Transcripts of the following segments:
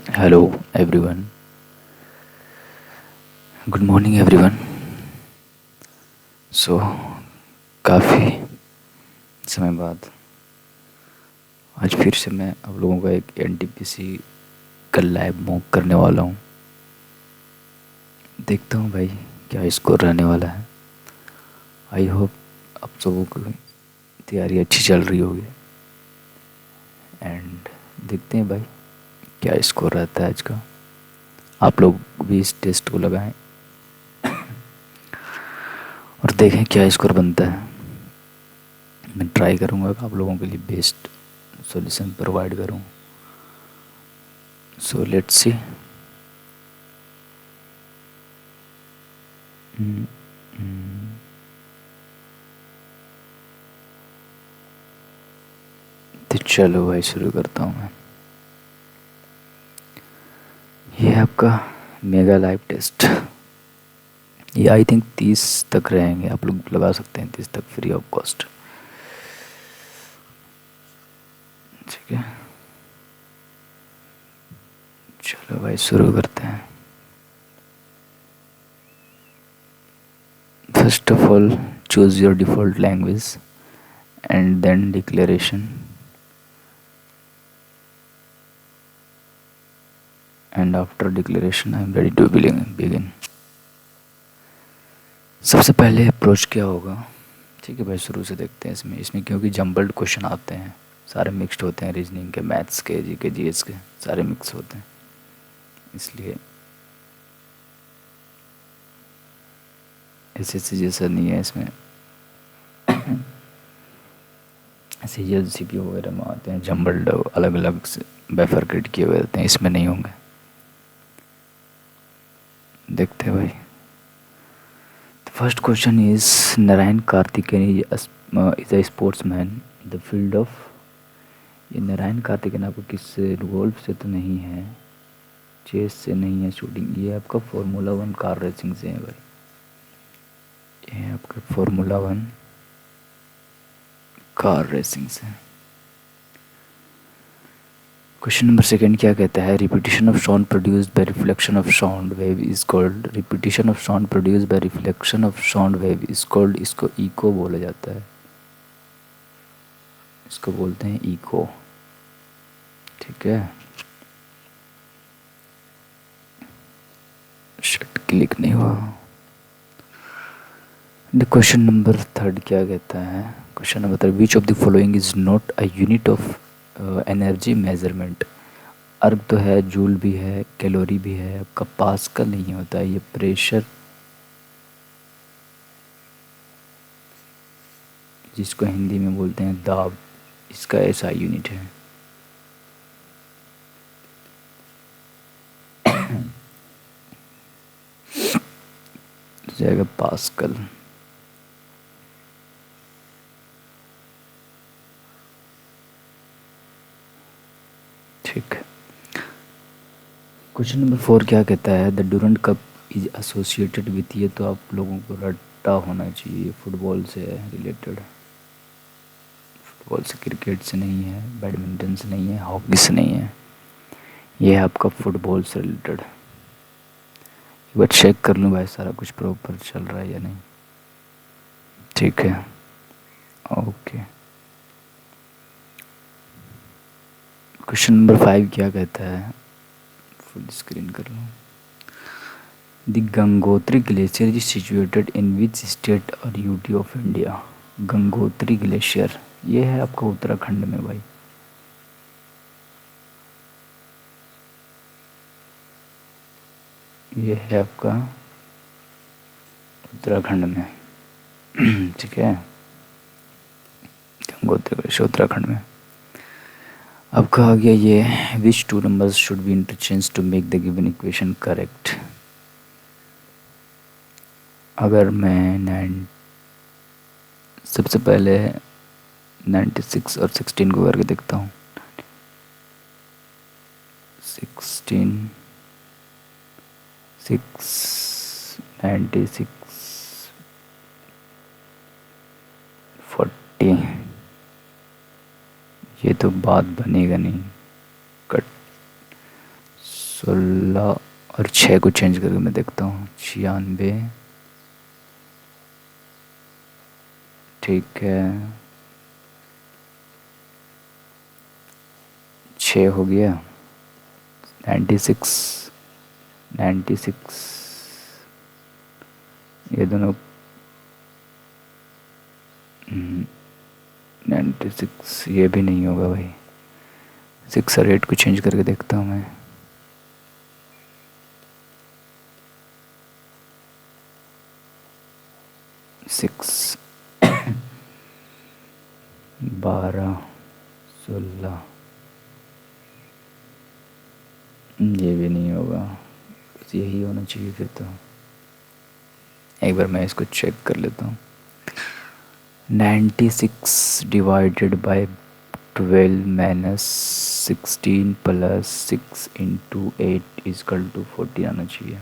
Hello everyone. Good morning everyone. सो काफ़ी समय बाद आज फिर से मैं आप लोगों का एक एनटीपीसी का लाइव मॉक करने वाला हूँ। देखता हूँ भाई क्या स्कोर रहने वाला है। आई होप आप सबों की तैयारी अच्छी चल रही होगी एंड देखते हैं भाई क्या स्कोर रहता है आज का। आप लोग भी इस टेस्ट को लगाएं और देखें क्या स्कोर बनता है। मैं ट्राई करूँगा कि आप लोगों के लिए बेस्ट सॉल्यूशन प्रोवाइड करूँ। So let's see. तो चलो भाई शुरू करता हूँ मैं। ये है आपका मेगा लाइव टेस्ट। ये आई थिंक 30 तक रहेंगे, आप लोग लगा सकते हैं 30 तक फ्री ऑफ कॉस्ट। ठीक है, चलो भाई शुरू करते हैं। First of all choose your default language and then declaration and after declaration I am ready to begin. सबसे पहले अप्रोच क्या होगा? ठीक है भाई, शुरू से देखते हैं। इसमें क्योंकि जम्बल्ड क्वेश्चन आते हैं, सारे मिक्स्ड होते हैं, रीजनिंग के, मैथ्स के, जी के, जीएस के, सारे मिक्स होते हैं, इसलिए ऐसे जैसा नहीं है इसमें। सीरियल सीपीयू वगैरह में आते हैं जम्बल्ड, अलग अलग से बैफरकेट किए हुए रहते हैं, इसमें नहीं होंगे। देखते हैं भाई। First question is Narayan Karthikeyan is a sportsman the field of. ये नारायण कार्तिकेयन आपको किससे, गोल्फ से तो नहीं है, चेस से नहीं है, शूटिंग, ये आपका फार्मूला 1 कार रेसिंग से है भाई। ये है आपका फार्मूला 1 कार रेसिंग से। क्वेश्चन नंबर सेकंड क्या कहता है? Repetition of sound produced by reflection of sound wave is called. Repetition of sound produced by reflection of sound wave is called. इसको इको बोला जाता है, इसको बोलते हैं इको। ठीक है, शट क्लिक नहीं हुआ। क्वेश्चन नंबर थर्ड क्या कहता है? Question number third, which of the following is not a unit of energy measurement. अर्ग तो है, जूल भी है, कैलोरी भी है, आपका पास्कल नहीं होता है, ये प्रेशर, जिसको हिंदी में बोलते हैं दाब, इसका ऐसा यूनिट है। जाएगा पास्कल। ठीक है, क्वेश्चन नंबर 4 क्या कहता है? The Durand cup is associated with. ये तो आप लोगों को रट्टा होना चाहिए, फुटबॉल से रिलेटेड। फुटबॉल से, क्रिकेट से नहीं है, बैडमिंटन से नहीं है, हॉकी से नहीं है, ये है आपका फुटबॉल से रिलेटेड। एक बार चेक कर लूँ भाई सारा कुछ प्रॉपर चल रहा है या नहीं। ठीक है, ओके। क्वेश्चन नंबर 5 क्या कहता है? फुल स्क्रीन कर लूँ। The Gangotri glacier is situated in which state or UT of India. Gangotri glacier ये है आपका उत्तराखंड में भाई। ये है आपका उत्तराखंड में। ठीक है, गंगोत्री ग्लेशियर उत्तराखंड में। अब कहा गया ये which two numbers should be interchange to make the given equation correct. अगर मैं सबसे पहले 96 और 16 को करके देखता हूँ। 16 6 96 40, ये तो बात बनेगा नहीं, कट 16 और 6 को चेंज करके मैं देखता हूँ। 96, ठीक है, 6 हो गया। 96, 96, ये दोनों 96, ये भी नहीं होगा भाई। 6 और 8 को चेंज करके देखता हूँ मैं। 6, 12, 16, ये भी नहीं होगा। बस यही होना चाहिए फिर तो। एक बार मैं इसको चेक कर लेता हूँ। 96 divided by 12 minus 16 plus 6 into 8 equal to 40 आना चाहिए।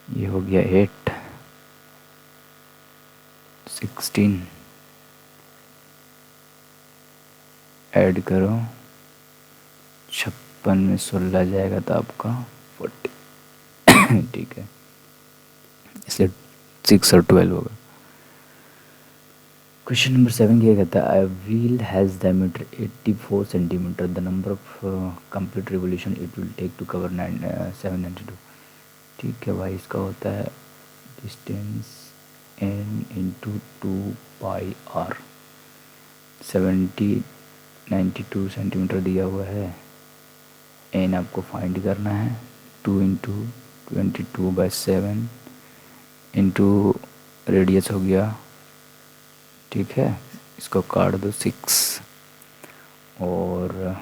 ये हो गया 8, 16 ऐड करो, 56 में 16 जाएगा तो आपका 40 ठीक है, इसलिए 6 और 12 होगा। क्वेश्चन नंबर 7 क्या कहता है, wheel has diameter 84 centimetre, the number of complete revolution it will take to cover 792। ठीक है भाई, इसका होता है distance n into 2πr। 92 centimetre दिया हुआ है, n आपको फाइंड करना है। 2 इंटू 22/7 इंटू रेडियस हो गया, ठीक है, इसको काट दो 6 और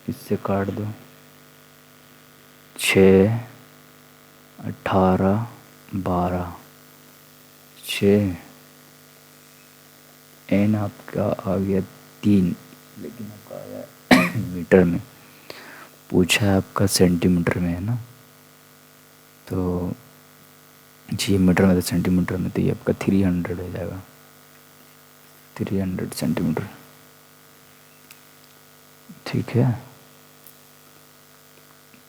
इससे काट दो 6, 18, 12, 6, n आपका आ गया 3, लेकिन आपका आया मीटर में, पूछा है आपका सेंटीमीटर में है ना, तो जी मीटर में तो सेंटीमीटर में तो ये आपका 300 हो जाएगा, 300 सेंटीमीटर, ठीक है,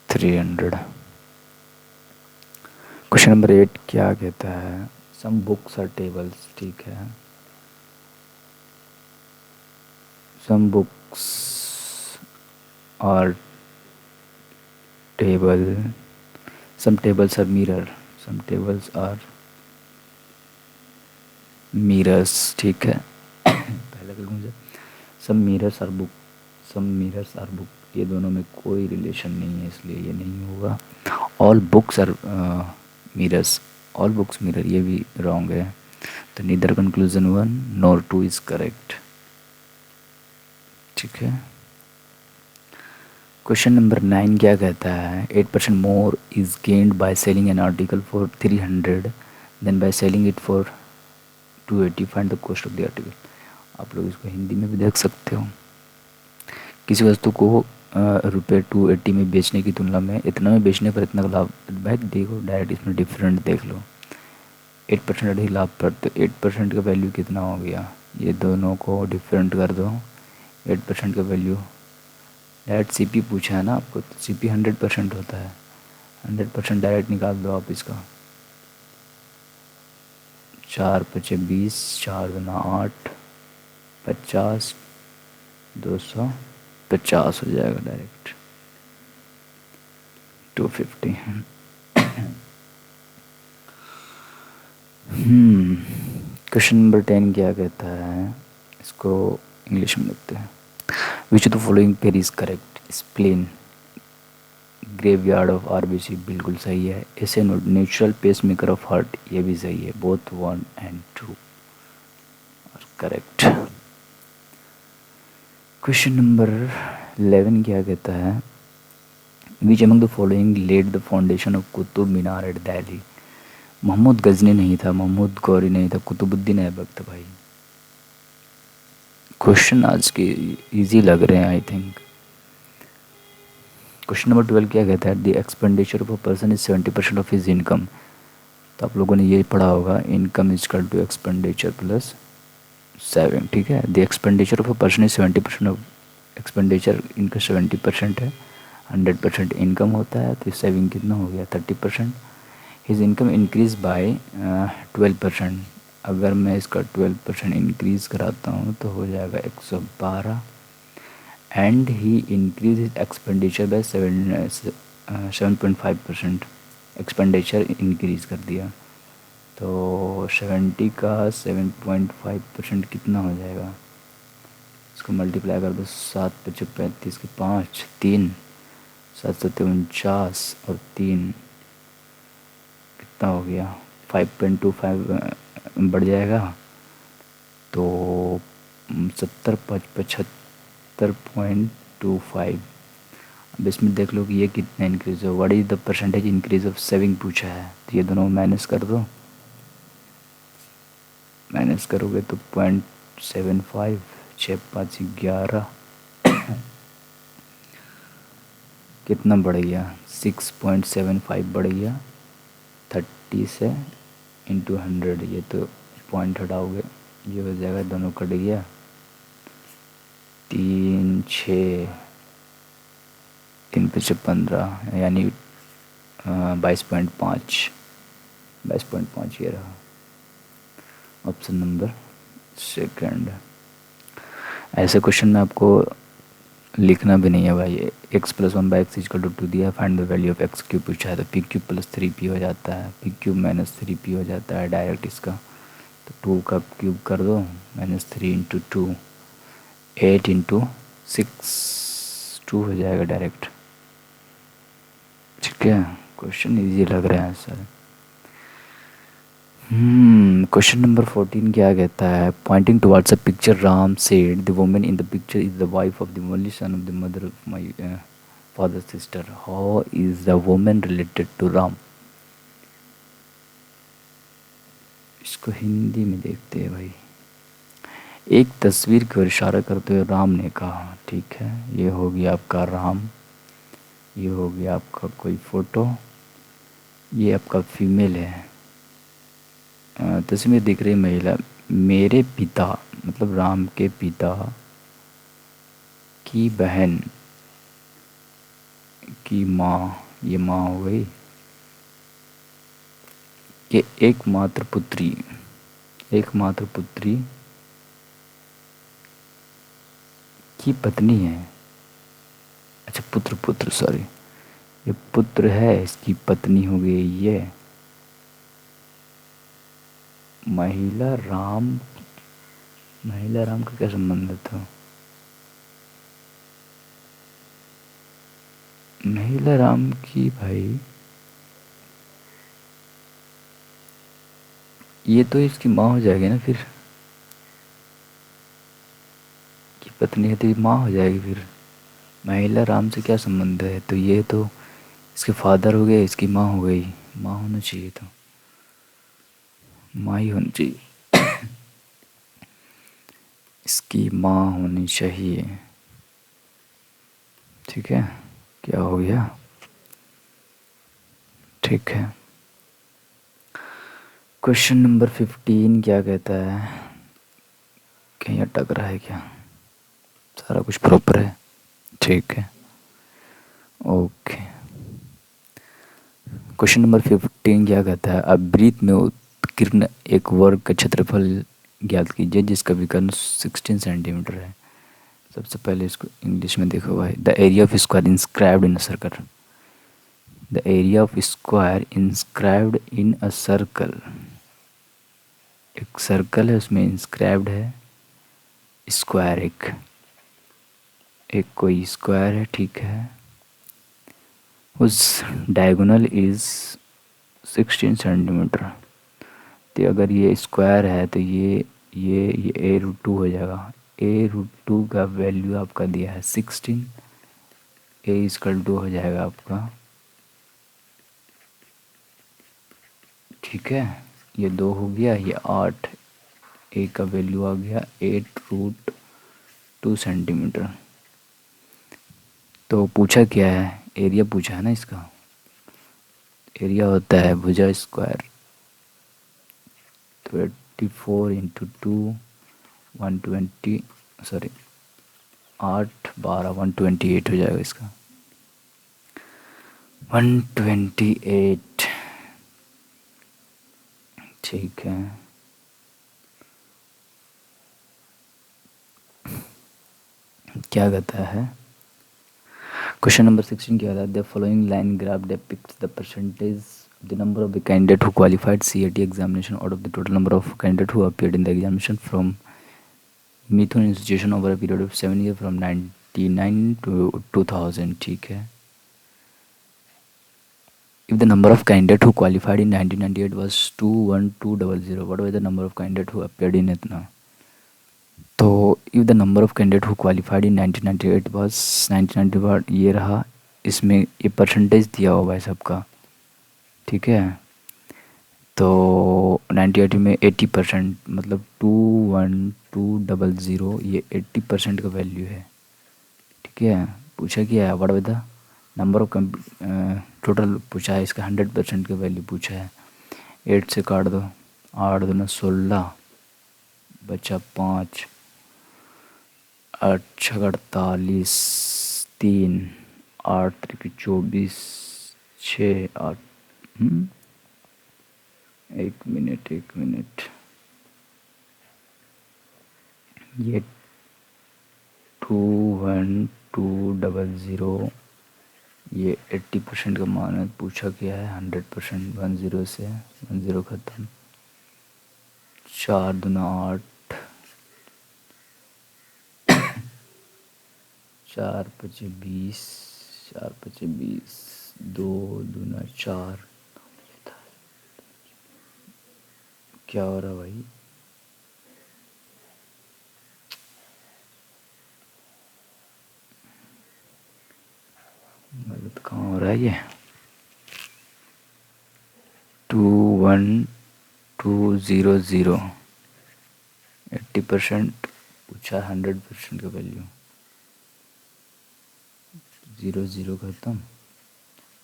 300। क्वेश्चन नंबर 8 क्या कहता है, सम बुक्स आर टेबल्स, ठीक है, some books are table, some tables are mirror, some tables are mirrors, ठीक है पहले कर मुझे, some mirrors are book, some mirrors are book, ये दोनों में कोई रिलेशन नहीं है, इसलिए ये नहीं होगा। All books are mirrors, all books mirror, ये भी रॉन्ग है, तो neither conclusion 1 nor 2 is correct, ठीक है। क्वेश्चन नंबर 9 क्या कहता है, 8% more is gained by selling an article for 300 than by selling it for 280, find the cost of the article. आप लोग इसको हिंदी में भी देख सकते हो। किसी वस्तु को रुपये 280 में बेचने की तुलना में इतना में बेचने पर इतना लाभ, भाई देखो डायरेक्ट इसमें डिफरेंट देख लो, 8% अधिक लाभ पर, तो 8% का वैल्यू कितना हो गया, ये दोनों को डिफरेंट कर दो, 8% का वैल्यू, डायरेक्ट सीपी पूछा है ना आपको, तो सीपी 100% होता है, 100% डायरेक्ट निकाल दो आप इसका, 4 × 5 = 20, 4 × 8 50, 250 हो जाएगा डायरेक्ट, 250। क्वेश्चन नंबर 10 क्या कहता है, इसको इंग्लिश में लिखते हैं। Which of the following pair is correct, spleen graveyard of RBC, बिल्कुल सही है। ऐसे natural pacemaker of heart, ये भी सही है, बोथ 1 and 2 और करेक्ट। क्वेश्चन नंबर 11 क्या कहता है, which among the following laid the foundation of Qutub Minar at Delhi. Mohammad Ghazni नहीं था, मोहम्मद गौरी नहीं था, कुतुबुद्दीन ऐबक था भाई। क्वेश्चन आज के इजी लग रहे हैं आई थिंक। क्वेश्चन नंबर 12 क्या कहता है, the expenditure of a person is 70% of his income. तो आप लोगों ने ये पढ़ा होगा, income is equal to expenditure plus saving, ठीक है। The expenditure of a person is 70% of expenditure इनका 70% है, 100% इनकम होता है, तो सेविंग कितना हो गया 30%। His income increase by 12%। अगर मैं इसका 12% इंक्रीज़ कराता हूँ तो हो जाएगा 112। And he increase his expenditure bye 7.5%। Expenditure increase कर दिया, तो 70 का 7.5% कितना हो जाएगा, इसको मल्टीप्लाई कर दो, 7×5 = 35 के 5 3 7×7 = 49 और 3 कितना हो गया 5.25 बढ़ जाएगा, तो 75.25। अब इसमें देख लो कि ये कितना इंक्रीज़ हो, what is the percentage increase of saving पूछा है, तो ये दोनों माइनस कर दो। माइनस करोगे तो 0.75, 6×5 = 11 कितना बढ़ गया 6.75 बढ़ गया 30 से इंटू 100। ये तो पॉइंट हटाओगे, ये हो जाएगा, दोनों कट गया, 3 6 3 × 5 = 15, यानी 22.5 ये रहा ऑप्शन नंबर सेकंड। ऐसे क्वेश्चन में आपको लिखना भी नहीं है भाई। x+1/x=2 दिया, find the value of x³ पूछा है, तो p³ + 3p हो जाता है, p³ - 3p हो जाता है डायरेक्ट इसका, तो 2 का क्यूब कर दो, -3 × 2 8 × 6 2 हो जाएगा डायरेक्ट। ठीक है, क्वेश्चन इजी लग रहा है सर। क्वेश्चन नंबर 14 क्या कहता है, pointing towards a picture Ram said the woman in the picture is the wife of the only son of the mother of my father sister, how is the woman related to Ram. इसको हिंदी में देखते हैं भाई। एक तस्वीर की ओर इशारा करते हुए राम ने कहा, ठीक है, ये हो गया आपका राम, ये हो गया आपका कोई फ़ोटो, ये आपका फीमेल है। तस्वीर दिख रही महिला, मेरे पिता मतलब राम के पिता की बहन की माँ, ये माँ हो गई, कि एकमात्र पुत्री की पत्नी है। अच्छा पुत्र सॉरी, ये पुत्र है, इसकी पत्नी हो गई ये। महिला राम का क्या संबंध था, महिला राम की भाई, ये तो इसकी माँ हो जाएगी ना, फिर की पत्नी है तो ये माँ हो जाएगी, फिर महिला राम से क्या संबंध है, तो ये तो इसके फादर हो गए, इसकी माँ हो गई, माँ होना चाहिए, तो माँ ही होनी चाहिए इसकी माँ होनी चाहिए। ठीक है, क्या हो गया, ठीक है। क्वेश्चन नंबर 15 क्या कहता है, कहीं अटक रहा है क्या, सारा कुछ प्रॉपर है, ठीक है, ओके। क्वेश्चन नंबर 15 क्या कहता है, अब वृत्त में उत्कीर्ण एक वर्ग का क्षेत्रफल ज्ञात कीजिए जिसका विकर्ण 16 सेंटीमीटर है। सबसे पहले इसको इंग्लिश में देखो भाई, the area of square inscribed in a circle, the area of square inscribed in a circle, एक सर्कल है उसमें इंस्क्राइब्ड है स्क्वायर, एक कोई स्क्वायर है, ठीक है, उस डायगोनल इज 16 सेंटीमीटर। तो अगर ये स्क्वायर है तो ये a√2 हो जाएगा, a√2 का वैल्यू आपका दिया है 16, a=2 हो जाएगा आपका, ठीक है, ये 2 हो गया, ये 8, a का वैल्यू आ गया 8√2 सेंटीमीटर। तो पूछा क्या है, एरिया पूछा है ना, इसका एरिया होता है भुजा स्क्वायर, 24 × 2 120, सॉरी 8 12 128 हो जाएगा इसका, 128। ठीक है, क्या कहता है क्वेश्चन नंबर 16 क्या था, the following line graph depicts the percentage the number of the candidate who qualified CAT examination out of the total number of candidate who appeared in the examination from Mithun institution over a period of 7 years from 99 to 2000। ठीक है, if the number of candidate who qualified in 1998 was 21200, what was the number of candidate who appeared in इतना, तो if the number of candidate who qualified in 1998 was 1991, ये रहा, इसमें ये percentage दिया हुआ है सबका। ठीक है, तो 98 में 80%, मतलब 21200, ये 80% का वैल्यू है। ठीक है, पूछा क्या है, what was the number of total पूछा है, इसका 100% का वैल्यू पूछा है। 8 से काट दो, 8 दूना 16, बचा 5, 8 छः 48, 3, 8 त्रिक 24, 6 8, एक मिनट ये 21200, ये 80% का मान है, पूछा क्या है 100%, 10 से 10 ख़त्म, 4 दूना 8, 4 पचे 20, 4 पचे 20, 2 दूना 4, क्या हो रहा भाई, गलत कहाँ हो रहा है ये, 21200, 80% पूछा, 100% का वैल्यू, 0 ख़त्म,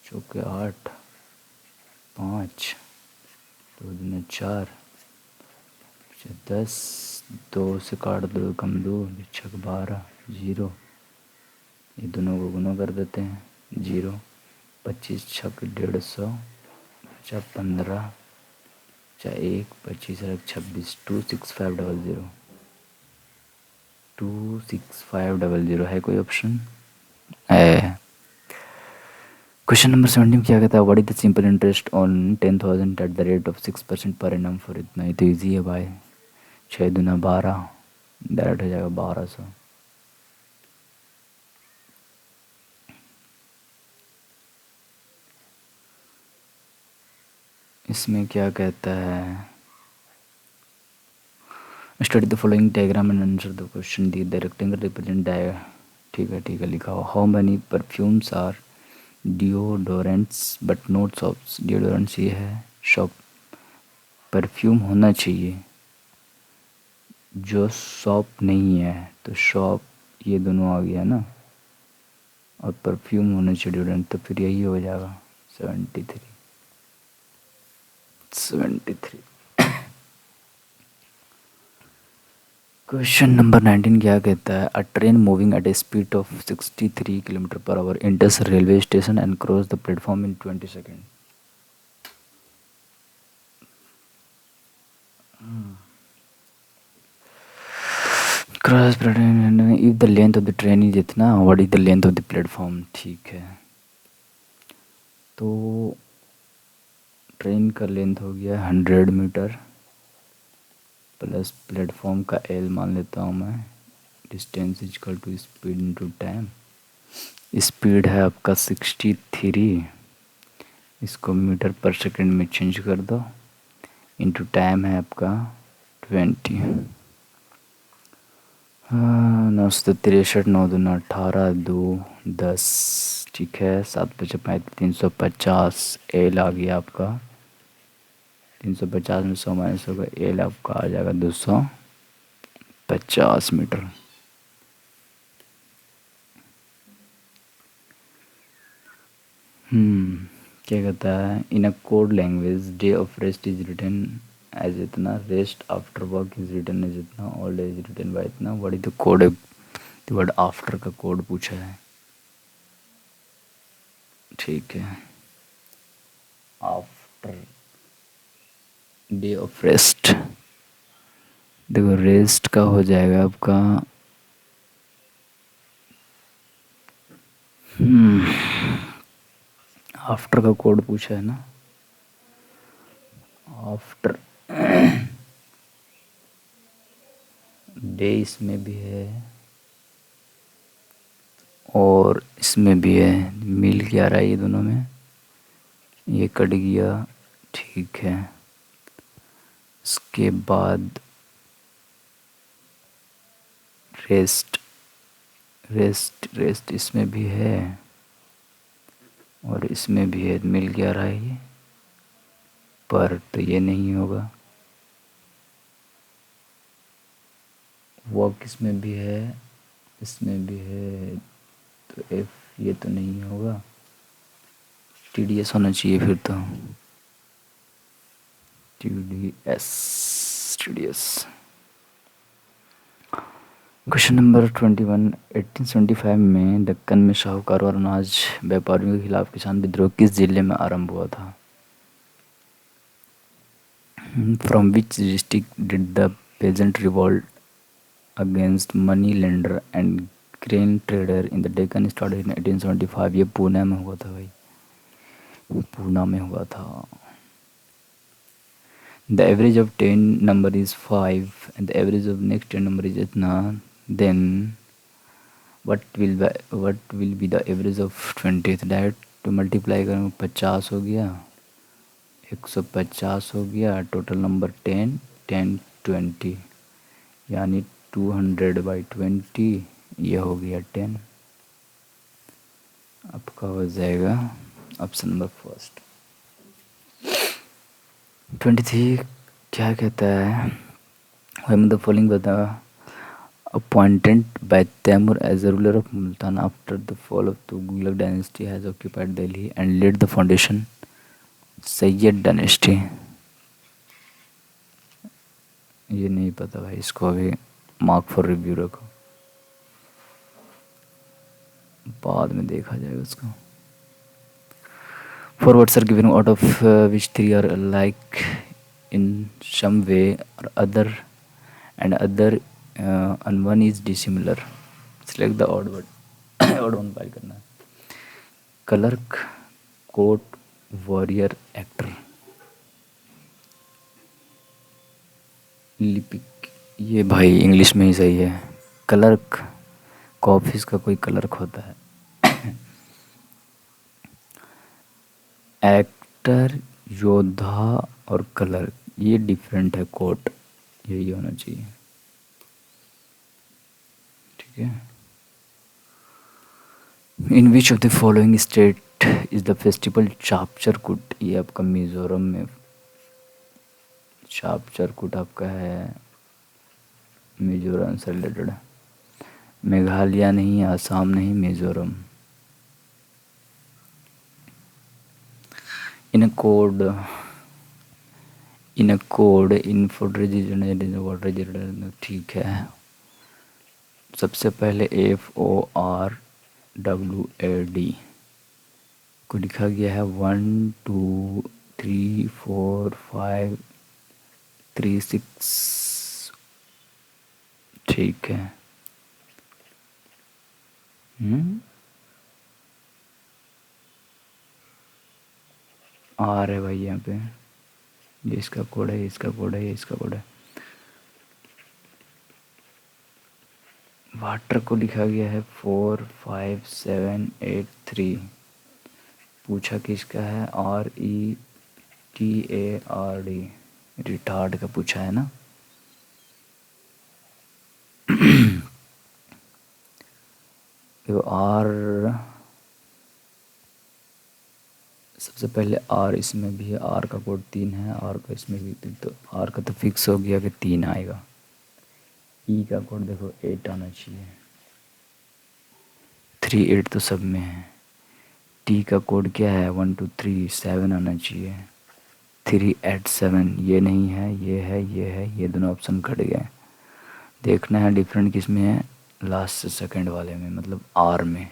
चौके 8, 5, 2 दूना 4, 10, 2 से काट दो, कम 2, 6 12, 0, ये दोनों को गुना कर देते हैं, 0, 25 छक 150, बचा 15, बचा 1, 25 26, 26500, 26500 है कोई ऑप्शन है। क्वेश्चन नंबर 17 क्या कहता है, what is the simple interest on 10,000 at the rate of 6% per annum for, इतना ही तो ईजी है भाई, 6 दूना 12, डायरेक्ट हो जाएगा 1200। इसमें क्या कहता है, study the following diagram and answer the question, the the rectangle represent ठीक है लिखा हुआ, how many perfumes are deodorants but not shops, deodorants ये है, शॉप परफ्यूम होना चाहिए, जो शॉप नहीं है, तो शॉप ये दोनों आ गया ना, और परफ्यूम होना चाहिए डिओडोरेंट, तो फिर यही हो जाएगा 73। क्वेश्चन नंबर 19 क्या कहता है, a train moving at a speed of 63 kilometre per hour enters railway station and cross the platform in 20 second. Cross platform if the length of the train is इतना, what is the length of the platform. ठीक है, तो train का length हो गया 100 metre plus platform का L मान लेता हूँ मैं, distance equal to speed into time, speed है आपका 63, इसको मीटर पर सेकंड में चेंज कर दो, इनटू टाइम है आपका 20, 963, 9 दूना 18, 2 10, ठीक है, 7 5 350, एल आ गया आपका, 350 में 100 माइनस होगा, एल आपका आ जाएगा 250 मीटर। क्या कहता है, in a code language day of rest is written as इतना, rest after work is written as इतना, all day is written by इतना, what is the code of word after का कोड पूछा है। ठीक है, आफ्टर डे ऑफ रेस्ट। देखो रेस्ट का हो जाएगा आपका आफ्टर का कोड पूछा है ना, आफ्टर डे इसमें भी है और इसमें भी है, मिल क्या रहा है ये दोनों में, ये कट गया। ठीक है, इसके बाद रेस्ट, रेस्ट रेस्ट इसमें भी है और इसमें भी है, मिल क्या रहा है ये, पर तो ये नहीं होगा। वॉक इसमें भी है, इसमें भी है, तो एफ ये तो नहीं होगा। TDS होना चाहिए फिर तो, TDS। क्वेश्चन नंबर 21, 1875 में दक्कन में शाहूकार और अनाज व्यापारियों के खिलाफ किसान विद्रोह किस जिले में आरंभ हुआ था? From which district did the peasant revolt against money lender and grain trader in the Deccan started in 1875? ये पूना में हुआ था भाई, पूना में हुआ था। The average of 10 number is 5 and the average of next 10 number is इतना, then what will be the average of 20? Direct तो मल्टीप्लाई करेंगे, 50 हो गया, 150 हो गया, टोटल नंबर 10, 10 20 यानी 200/20, ये हो गया 10। आपका हो जाएगा ऑप्शन नंबर फर्स्ट। 23 क्या कहता है? When the following was appointed by Taimur as a ruler of Multan after the fall of the Tughlaq dynasty has occupied Delhi and led the foundation Sayyid dynasty? ये नहीं पता भाई, इसको अभी mark for review रखो, बाद में देखा जाएगा उसको। 4 words are given out of which 3 are alike in some way or other and one is dissimilar. Select the odd word. odd one by करना है। Clerk, court, warrior, actor. लिपिक, ये भाई इंग्लिश में ही सही है। क्लर्क का ऑफिस का कोई क्लर्क होता है। एक्टर, योद्धा और क्लर्क ये डिफरेंट है, कोर्ट यही होना चाहिए। ठीक है। In which of the following state is the festival Chapchar Kut? ये आपका मिजोरम में, चापचरकुट आपका है मिजोरम से रिलेटेड, मेघालय नहीं, आसाम नहीं, मिजोरम। इन कोड इन्फोड, ठीक है। सबसे पहले FORWAD को लिखा गया है 1 2 3 4 5 3 6, ठीक है। आ रहा है भाई यहाँ पे, ये इसका कोड है, इसका कोड है, ये इसका कोड है। वाटर को लिखा गया है 45783, पूछा किसका है? RETARD, रिटार्ड का पूछा है ना। आर, सबसे पहले आर इसमें भी है, आर का कोड 3 है, आर का इसमें भी 3, तो आर का तो फिक्स हो गया कि 3 आएगा। ई का कोड देखो 8 आना चाहिए, 3 8 तो सब में है। टी का कोड क्या है? 1 2 3 7 आना चाहिए, 3 8 7 ये नहीं है, ये है, ये है, ये दोनों ऑप्शन कट गए। देखना है डिफरेंट किस में है, लास्ट से सेकंड वाले में, मतलब आर में।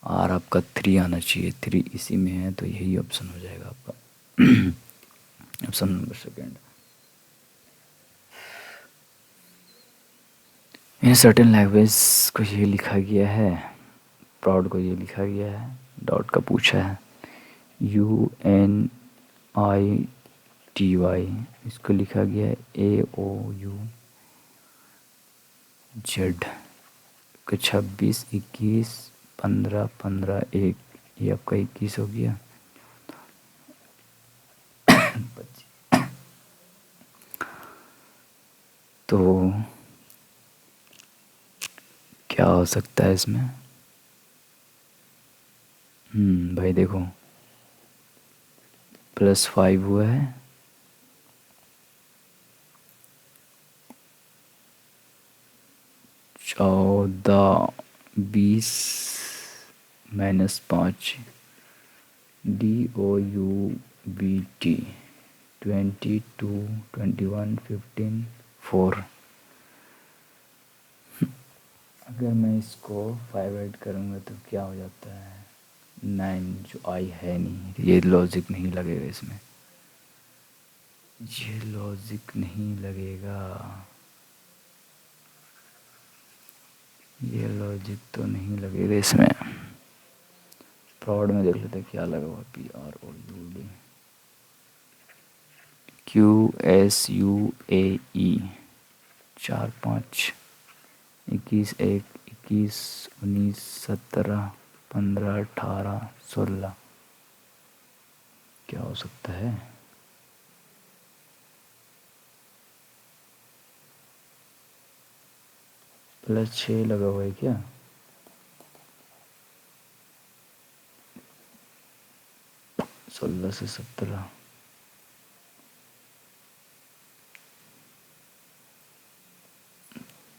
आर आपका 3 आना चाहिए, 3 इसी में है, तो यही ऑप्शन हो जाएगा आपका option number second. In certain language को ये लिखा गया है, प्राउड को ये लिखा गया है, डॉट का पूछा है, UNITY, इसको लिखा गया है AOUZ। 26, 21, 15, 15, 1, ये आपका 21 हो गया। 25। तो क्या हो सकता है इसमें? भाई देखो, +5 हुआ है, 14, 20, -5, DOUBT, 22, 21, 15, 4। अगर मैं इसको 5 ऐड करूँगा तो क्या हो जाता है? 9, जो आई है नहीं, ये लॉजिक नहीं लगेगा इसमें, ये लॉजिक नहीं लगेगा, ये लॉजिक तो नहीं लगेगा इसमें। प्रॉड में देख लेते हैं क्या लगा हुआ, PROUD, QSUAE, 4, 5, 21, 1, 21, 19, 17, 15, 18, 16, क्या हो सकता है? +6 लगा हुआ है क्या? सोलह से 17,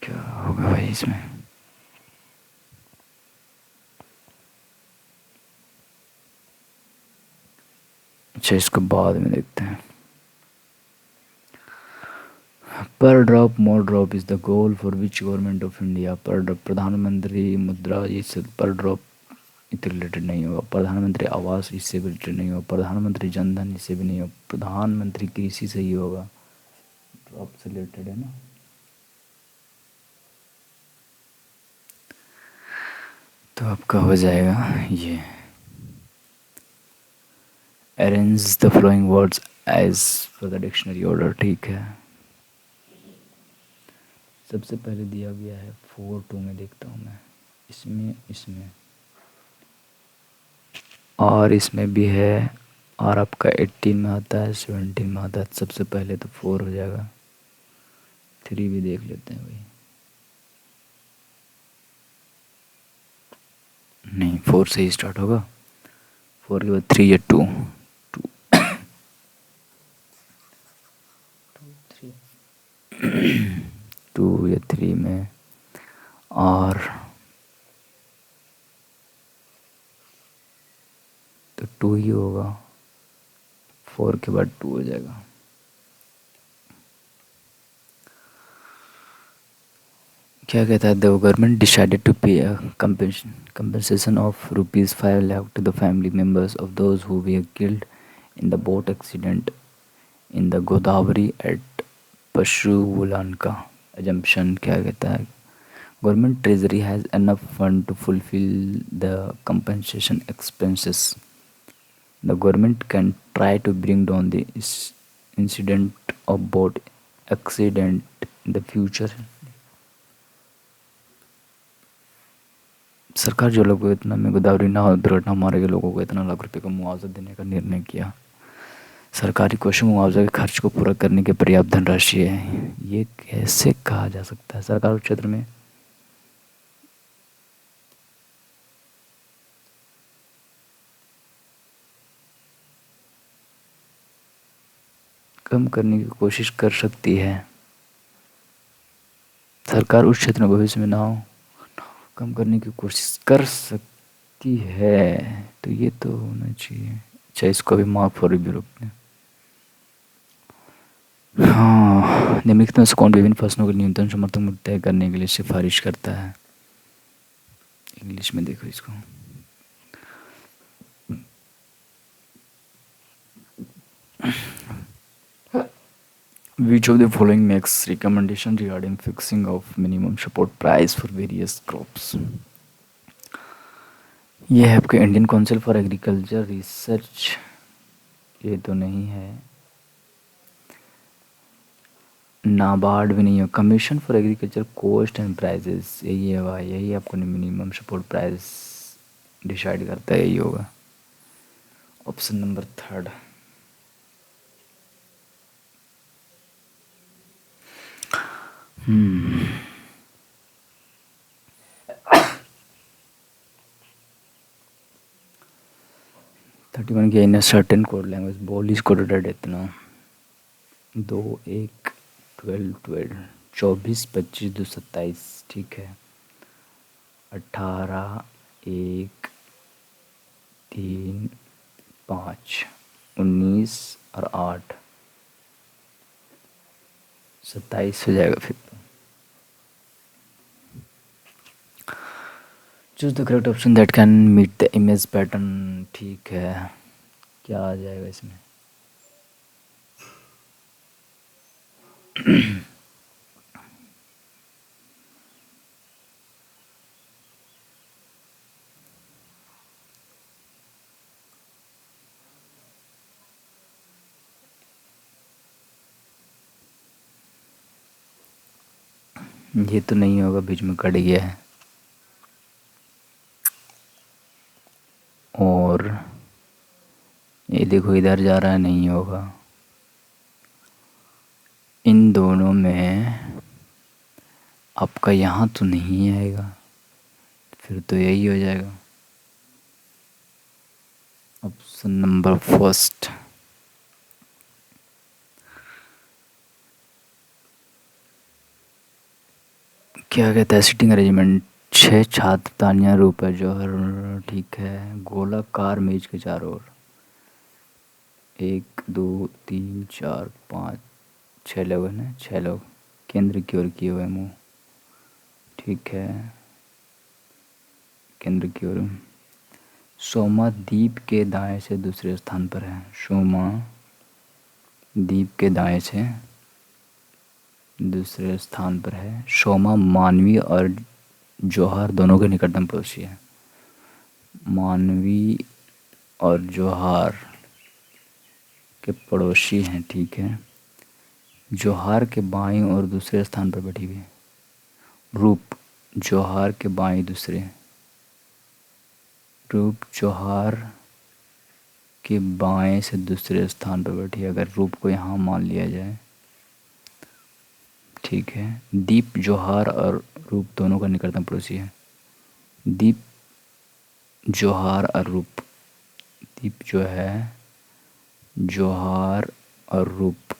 क्या होगा भाई इसमें? अच्छा, इसको बाद में देखते हैं। पर drop more drop is the goal for which government of India. पर ड्रॉप, प्रधानमंत्री मुद्रा, इससे पर ड्रॉप इससे रिलेटेड नहीं होगा। प्रधानमंत्री आवास इससे भी रिलेटेड नहीं होगा। प्रधानमंत्री जनधन इससे भी नहीं होगा। प्रधानमंत्री कृषि से ही होगा, ड्रॉप से रिलेटेड है ना। तो आपका हो जाएगा ये, arrange the following words as per the dictionary order, ठीक है। सबसे पहले दिया गया है 4, 2 में देखता हूँ मैं, इसमें और इसमें भी है, और आपका 18 में आता है, 17 में आता है। सबसे पहले तो 4 हो जाएगा। 3 भी देख लेते हैं भाई, नहीं 4 से ही स्टार्ट होगा। 4 के बाद 3 या 2, 2 या 3 में, और तो 2 ही होगा। 4 के बाद 2 हो जाएगा। क्या कहता है? द गवर्नमेंट डिसाइडेड टू पे compensation of ₹5 lakh to the family members of those who were killed in the boat accident in the Godavari at Pashuvlanka. Assumption क्या कहता है? Government treasury has enough fund to fulfill the compensation expenses. The government can try to bring down the incident of boat accident in the future. सरकार जो लोगों को इतना में गोदावरी नाव दुर्घटना मारे गए लोगों को इतना लाख रुपए का मुआवजा देने का निर्णय किया। सरकारी कोष में मुआवजा के खर्च को पूरा करने के पर्याप्त धनराशि है। ये कैसे कहा जा सकता है? सरकारी क्षेत्र में कम करने की कोशिश कर सकती है। सरकार उस क्षेत्र में भविष्य में नाव कम करने की कोशिश कर सकती है, तो ये तो होना चाहिए। अच्छा, इसको भी मार्क फॉर रिव्यू रखते हैं। हाँ, निम्नलिखित में से कौन विभिन्न फसलों के न्यूनतम समर्थन मूल्य तय करने के लिए सिफारिश करता है? इंग्लिश में देखो इसको। Which of the following makes recommendation regarding fixing of minimum support price for various crops? ये है आपके Indian council for agriculture research, ये तो नहीं है। नाबार्ड भी नहीं है। Commission for agriculture cost and prices, यही है भाई, यही आपको मिनिमम सपोर्ट प्राइस डिसाइड करता है, यही होगा। Option number 3। हम्म 31 के in a certain code language ball is coded at इतना 2 1 12 12 24 25 2 27, ठीक है। 18 1 3 5 19 और 8 27 हो जाएगा फिर तो। Choose the correct option that can meet the image pattern, ठीक है। क्या आ जाएगा इसमें? ये तो नहीं होगा, बीच में कट गया है। और ये देखो इधर जा रहा है, नहीं होगा। इन दोनों में आपका यहाँ तो नहीं आएगा, फिर तो यही हो जाएगा। Option number first. क्या कहता है? सिटिंग अरेंजमेंट 6 छात्र तानिया रुपए जौहर, ठीक है। गोलाकार मेज के चारों ओर 1 2 3 4 5 6 लोग हैं ना, 6 लोग केंद्र की ओर किए हुए मुँह, ठीक है। केंद्र की ओर। सोमा दीप के दाएं से दूसरे स्थान पर है। सोमा दीप के दाएं से दूसरे स्थान पर है। सोमा मानवी और जौहर दोनों के निकटतम पड़ोसी है। मानवी और जौहर के पड़ोसी हैं, ठीक है। जौहर के बाईं और दूसरे स्थान पर बैठी हुई है। रूप जौहर के बाईं दूसरे, रूप जौहर के बाएं से दूसरे स्थान पर बैठी है, अगर रूप को यहाँ मान लिया जाए, ठीक है। दीप जौहर और रूप दोनों का निकटतम पड़ोसी है। दीप जौहर और रूप, दीप जो है जौहर और रूप,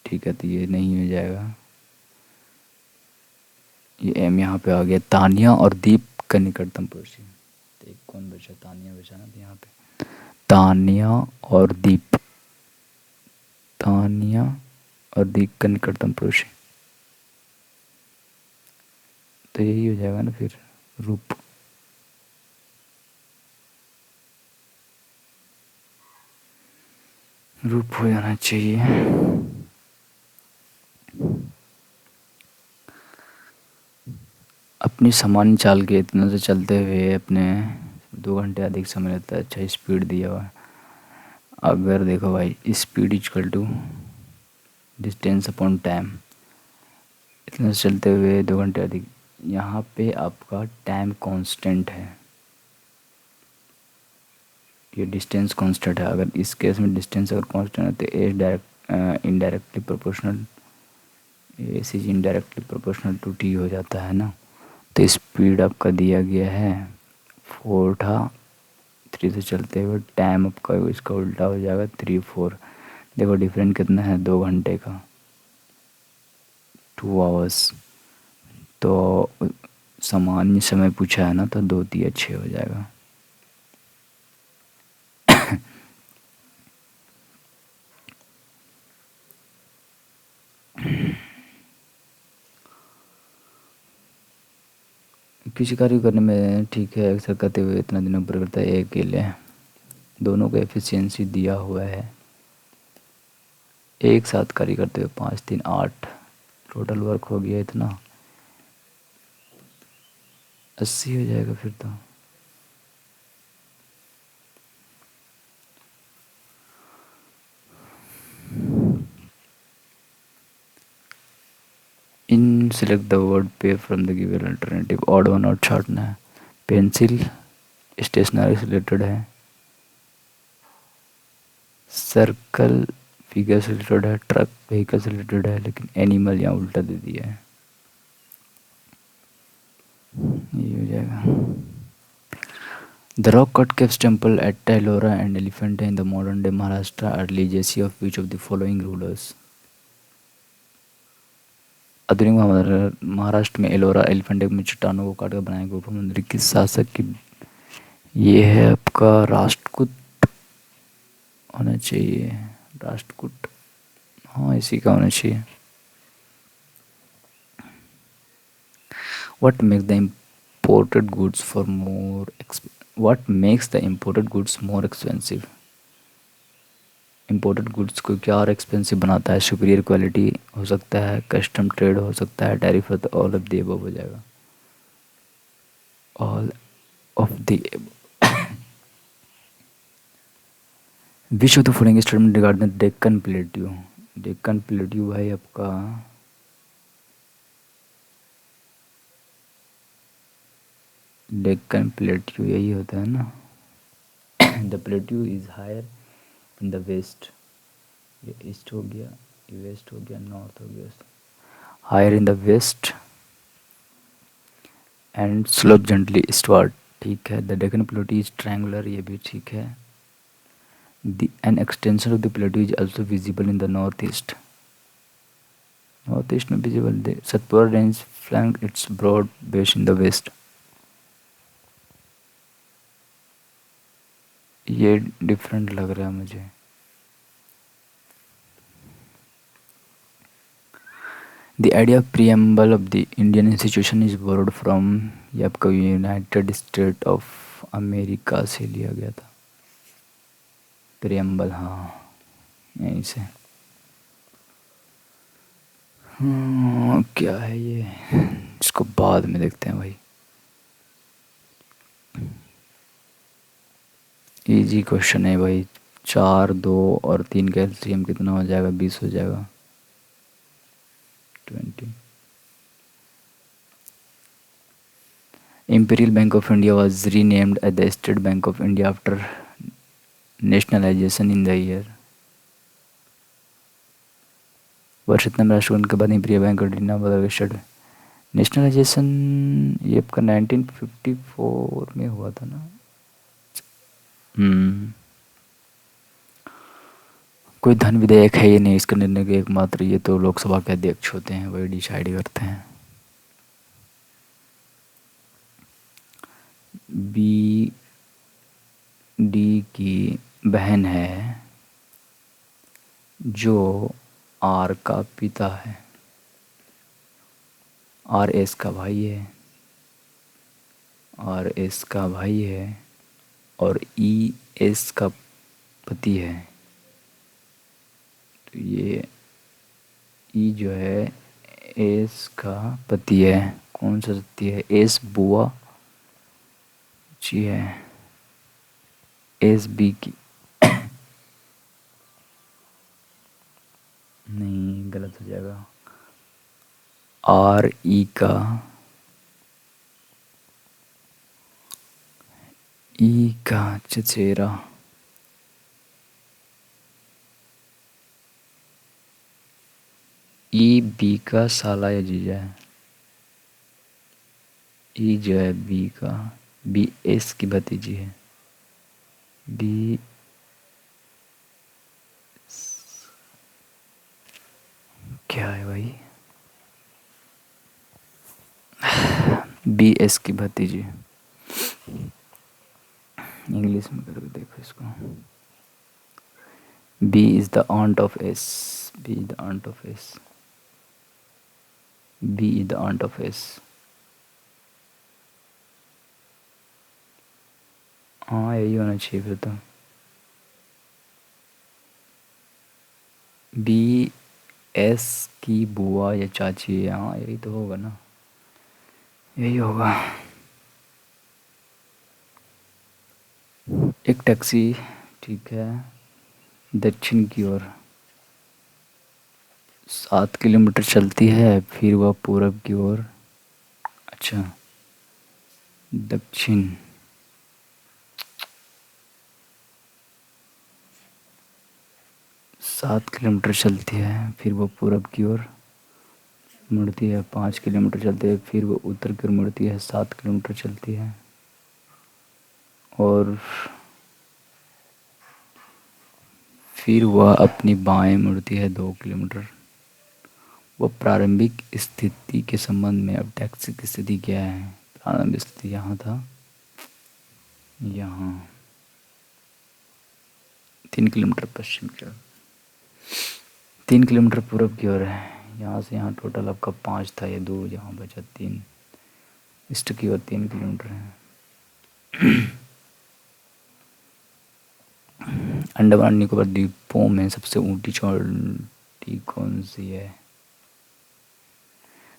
ठीक है। तो ये नहीं हो जाएगा, ये एम यहाँ पे आ गया। तानिया और दीप का निकटतम पड़ोसी, तो एक कौन बचा? तानिया बचा ना, तो यहाँ पे तानिया और दीप, तानिया और दीप का निकटतम पड़ोसी, तो यही हो जाएगा ना फिर, रूप। रूप हो जाना चाहिए। अपनी सामान्य चाल के इतना से चलते हुए अपने 2 घंटे अधिक समय लगता है। अच्छा स्पीड दिया हुआ है। अगर देखो भाई, speed equal to distance upon time, इतना से चलते हुए 2 घंटे अधिक, यहाँ पे आपका टाइम कांस्टेंट है, ये डिस्टेंस कांस्टेंट है। अगर इस केस में डिस्टेंस अगर कांस्टेंट है तो S direct indirectly proportional, S is indirectly proportional to T हो जाता है ना। तो स्पीड आपका दिया गया है 4 था, 3 से चलते हुए टाइम आपका इसका उल्टा हो जाएगा 3 4। देखो डिफरेंट कितना है, 2 घंटे का, 2 आवर्स। तो सामान्य समय पूछा है ना, तो 2 3 6 हो जाएगा। किसी कार्य को करने में ठीक है अक्सर करते हुए इतना दिनों पर करता है एक अकेले। दोनों को एफिशिएंसी दिया हुआ है। एक साथ कार्य करते हुए 5 3 8 टोटल वर्क हो गया इतना 80 हो जाएगा फिर तो। इन सेलेक्ट द वर्ड पे from the given alternative. Odd one और छाटना है। पेंसिल स्टेशनरी से रिलेटेड है। सर्कल फिगर से रिलेटेड है। ट्रक व्हीकल से रिलेटेड है, लेकिन एनिमल यहाँ उल्टा दे दिया है। ये हो जाएगा। The rock-cut caves temple at Ellora and Elephanta in the modern-day Maharashtra are legacy of which of the following rulers? आधुनिक महाराष्ट्र में एलोरा एलिफेंटा में चट्टानों को काटकर बनाए गुफा मंदिर किस शासक की? ये है आपका राष्ट्रकूट होना चाहिए। राष्ट्रकूट, हाँ इसी का होना चाहिए। What makes the imported goods for more What makes the imported goods more expensive? Imported goods को क्या और एक्सपेंसिव बनाता है? सुपीरियर क्वालिटी हो सकता है, कस्टम ट्रेड हो सकता है, टैरिफ हो, तो ऑल ऑफ द अबव हो जाएगा। All of the which of the following statement regarding Deccan plateau? Deccan plateau भाई आपका डेक्कन प्लेट्यू यही होता है ना। The plateau is higher in the west. ये ईस्ट हो गया, ये वेस्ट हो गया, नॉर्थ हो गया। Higher in the west and slope gently eastward, ठीक है। The Deccan plateau is triangular, ये भी ठीक है। An extension of the plateau is also visible in the north east. North east में visible. Satpura range flank its broad base in the west. ये different लग रहा है मुझे। The idea of preamble of the Indian institution is borrowed from, ये आपका United state of America से लिया गया था। प्रीएम्बल, हाँ यहीं से। क्या है ये, इसको बाद में देखते हैं भाई। इजी क्वेश्चन है भाई। 4 2 और 3 का एलसीएम कितना हो जाएगा? 20 हो जाएगा। 20। Imperial Bank of India was renamed as the State Bank of India after nationalization in the year। वर्ष इतना में राष्ट्रगठन के बाद इंपीरियल बैंक ऑफ इंडिया बदल गया स्टेट नेशनलाइजेशन। ये आपका 1954 में हुआ था ना। कोई धन विधेयक है ये नहीं, इसका निर्णय के एकमात्र ये तो लोकसभा के अध्यक्ष होते हैं, वही डिसाइड करते हैं। बी डी की बहन है जो आर का पिता है। आर एस का भाई है, आर एस का भाई है, और ई एस का पति है। तो ये ई जो है एस का पति है। कौन सा पति है? एस बुआ जी है। एस बी की नहीं, गलत हो जाएगा। आर ई का चचेरा। ई बी का साला या जीजा है। ई जो है बी का, बी एस की भतीजी है। बी क्या है भाई? बी एस की भतीजी। इंग्लिश में करके देखो इसको। B is the aunt of S. B is the aunt of S. B is the aunt of S. हाँ यही होना चाहिए फिर तो। बी एस की बुआ या चाची, हाँ यही तो होगा ना, यही होगा। एक टैक्सी, ठीक है, दक्षिण की ओर 7 किलोमीटर चलती है, फिर वह पूरब की ओर, अच्छा दक्षिण, 7 किलोमीटर चलती है, फिर वो पूरब की ओर मुड़ती है, 5 किलोमीटर चलती है, फिर वो उत्तर की ओर मुड़ती है, 7 किलोमीटर चलती है, और फिर वह अपनी बाएं मुड़ती है 2 किलोमीटर। वो प्रारंभिक स्थिति के संबंध में अब टैक्सी की स्थिति क्या है? प्रारंभिक स्थिति यहाँ था, यहाँ 3 किलोमीटर पश्चिम की ओर, 3 किलोमीटर पूरब की ओर है। यहाँ से यहाँ टोटल आपका 5 था, ये 2 यहाँ बचा 3, ईस्ट की ओर 3 किलोमीटर है। अंडमान निकोबार द्वीपों में सबसे ऊंची चोटी कौन सी है?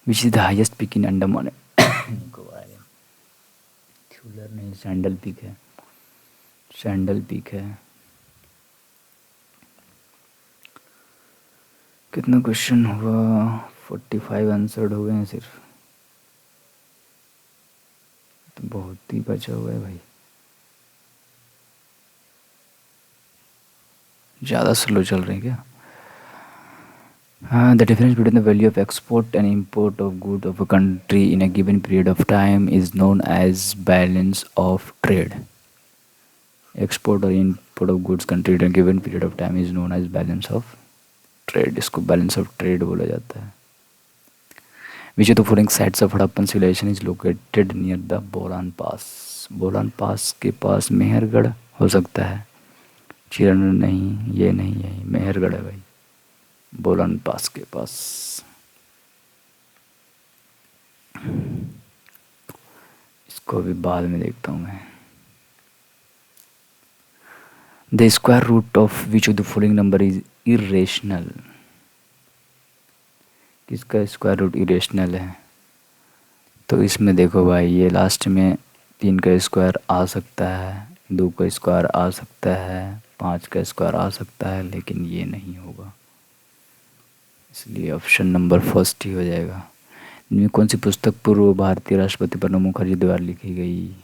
Which is the highest peak in Andaman Nicobar? क्यूलर नहीं, सैंडल पीक है, सैंडल पीक है। कितना क्वेश्चन हुआ? 45 आंसर्ड हो गए हैं सिर्फ, तो बहुत ही बचा हुआ है भाई, ज़्यादा स्लो चल रहे हैं क्या? The difference between the value of export and import of goods of a country in a given period of time is known as balance of trade. Export or import of goods country in a given period of time is known as balance of trade. इसको balance of trade बोला जाता है। Which of the following sites of Harappan civilization is located near the Bolan Pass? Bolan पास के पास मेहरगढ़ हो सकता है, चिरण नहीं, ये नहीं, यही मेहरगढ़ है भाई, बोलान पास के पास। इसको भी बाद में देखता हूँ मैं। The square root of which of the following number is irrational? किसका स्क्वायर रूट इरेशनल है? तो इसमें देखो भाई, ये लास्ट में 3 का स्क्वायर आ सकता है, 2 का स्क्वायर आ सकता है, 5 का स्क्वायर आ सकता है, लेकिन ये नहीं होगा, इसलिए ऑप्शन नंबर फर्स्ट ही हो जाएगा। इनमें कौन सी पुस्तक पूर्व भारतीय राष्ट्रपति प्रणब मुखर्जी द्वारा लिखी गई?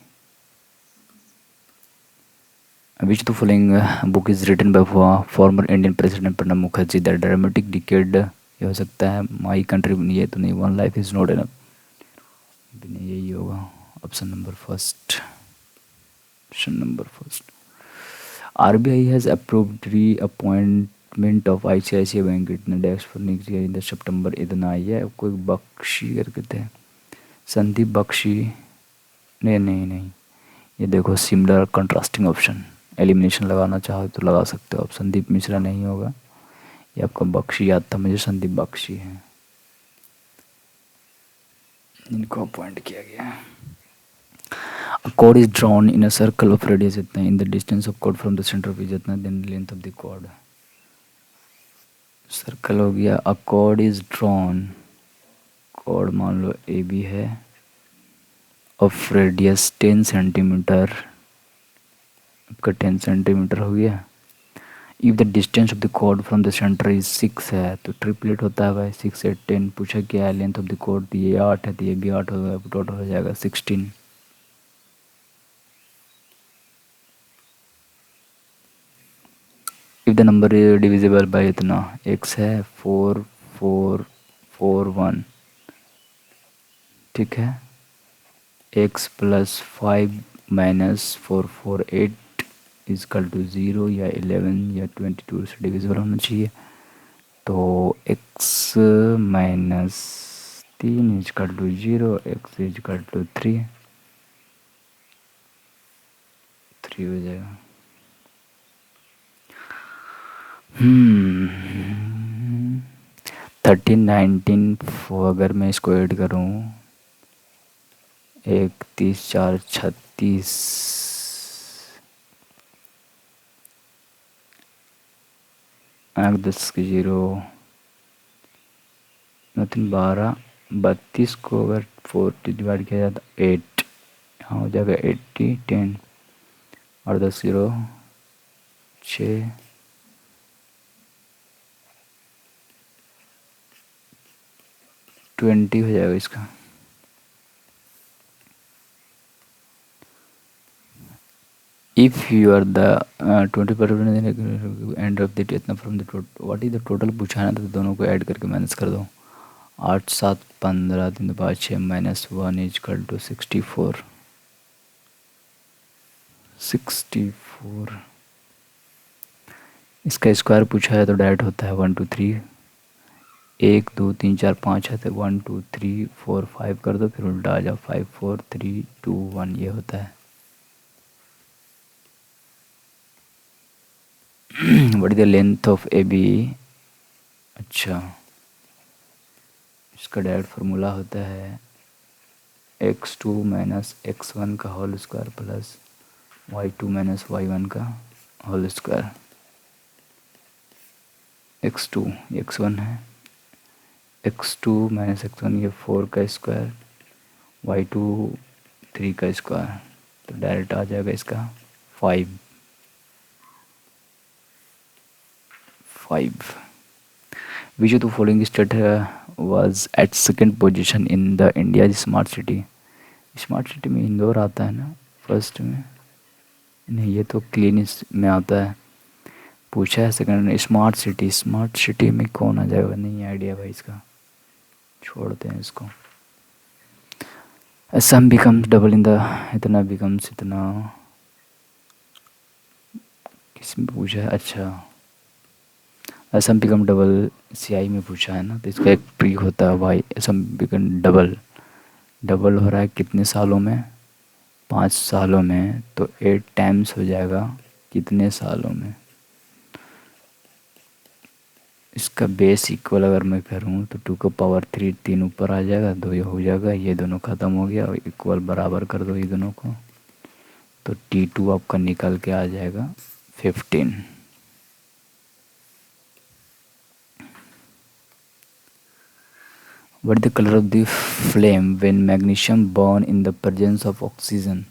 Which the following book is written by former Indian president Pranab Mukherjee? The dramatic decade, ये हो सकता है, माई कंट्री, ये तो नहीं, one life is not enough, यही होगा option number first, option number first. RBI has approved reappointment of ICICI bank इतने desk for next year in the September, इतना ये कोई बख्शी करके थे, संदीप बख्शी, नहीं नहीं नहीं, ये देखो सिमिलर कंट्रास्टिंग ऑप्शन, एलिमिनेशन लगाना चाहो तो लगा सकते हो, अब संदीप मिश्रा नहीं होगा, ये आपका बख्शी याद था मुझे, संदीप बख्शी हैं, इनको अपॉइंट किया गया है। A chord is drawn in a circle of radius इतना, in the distance of chord from the center of इतना, then length of the chord, circle हो गया। A chord is drawn, chord मान लो AB है, of radius 10 centimetre, आपका 10 centimetre हो गया। If the distance of the chord from the center is 6 है, तो ट्रिपलेट होता है भाई, 6 8 10, पूछा क्या है लेंथ ऑफ द chord, तो ये 8 है, तो ये भी 8 होगा, टोटल हो जाएगा 16। If the number divisible by इतना, x है 4 4 4 1, ठीक है, x plus 5 minus 4 4 8 equal to 0 या 11 या 22 से डिविजिबल होना चाहिए, तो x minus 3 equal to 0, x equal to 3 हो जाएगा। 13 19 अगर मैं इसको ऐड करूँ, 1 30 4 36, आँख 10 की 0 नथिंग 12 32 को अगर 40 डिवाइड किया जाए तो 8, हाँ हो जाएगा 80 10 और 10 0 6 20 हो जाएगा इसका। If you are the 20% and of the इतना from the total what is the total पूछा है ना, तो दोनों को ऐड करके मैनेज कर दो। 8 7 15 3 5 6 -1 इजकल टू 64 64। इसका स्क्वायर पूछा है तो डायरेक्ट होता है 1 2 3 1 2 3 4 5 है तो 1 2 3 4 5 कर दो, फिर उल्टा आ जाओ 5 4 3 2 1 ये होता है। What is the length of A B. अच्छा इसका डायरेक्ट फार्मूला होता है x2 माइनस x1 का whole square plus y2 minus y1 का होल स्क्वायर। x2 x1 है, x2 माइनस x1 ये 4 का स्क्वायर, y2 3 का स्क्वायर, तो डायरेक्ट आ जाएगा इसका 5 5। विच of the following state was at second position in the India smart city. Smart city में इंदौर आता है ना फर्स्ट में, नहीं ये तो क्लीन में आता है। पूछा है सेकंड में स्मार्ट सिटी में कौन आ जाएगा, नहीं आइडिया भाई इसका, छोड़ते हैं इसको। सम बिकम्स डबल इन द, इतना बिकम्स इतना, किसमें पूछा है, अच्छा सम बिकम डबल सीआई में पूछा है ना, तो इसका एक ट्रिक होता है भाई, सम बिकम डबल, डबल हो रहा है कितने सालों में, 5 सालों में, तो 8 टाइम्स हो जाएगा कितने सालों में। इसका बेस इक्वल अगर मैं करूँ तो 2 का पावर 3 3 ऊपर आ जाएगा, 2 ये हो जाएगा, ये दोनों ख़त्म हो गया, इक्वल बराबर कर दो ये दोनों को, तो T2 आपका निकल के आ जाएगा 15। What is the color of the flame when magnesium burn in the presence of oxygen।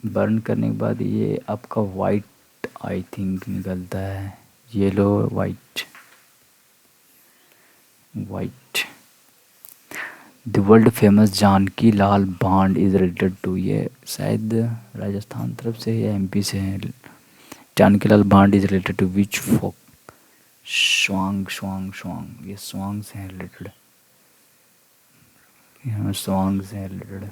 Burn करने के बाद ये आपका वाइट आई थिंक निकलता है, yellow white white. The world famous Janki Lal Bhand is related to, ये शायद राजस्थान तरफ से या एमपी से है। Janki Lal Bhand is related to which folk, Swang Swang स्वांग, ये स्वांग से है रिलेटेड, यहाँ स्वांग से है रिलेटेड।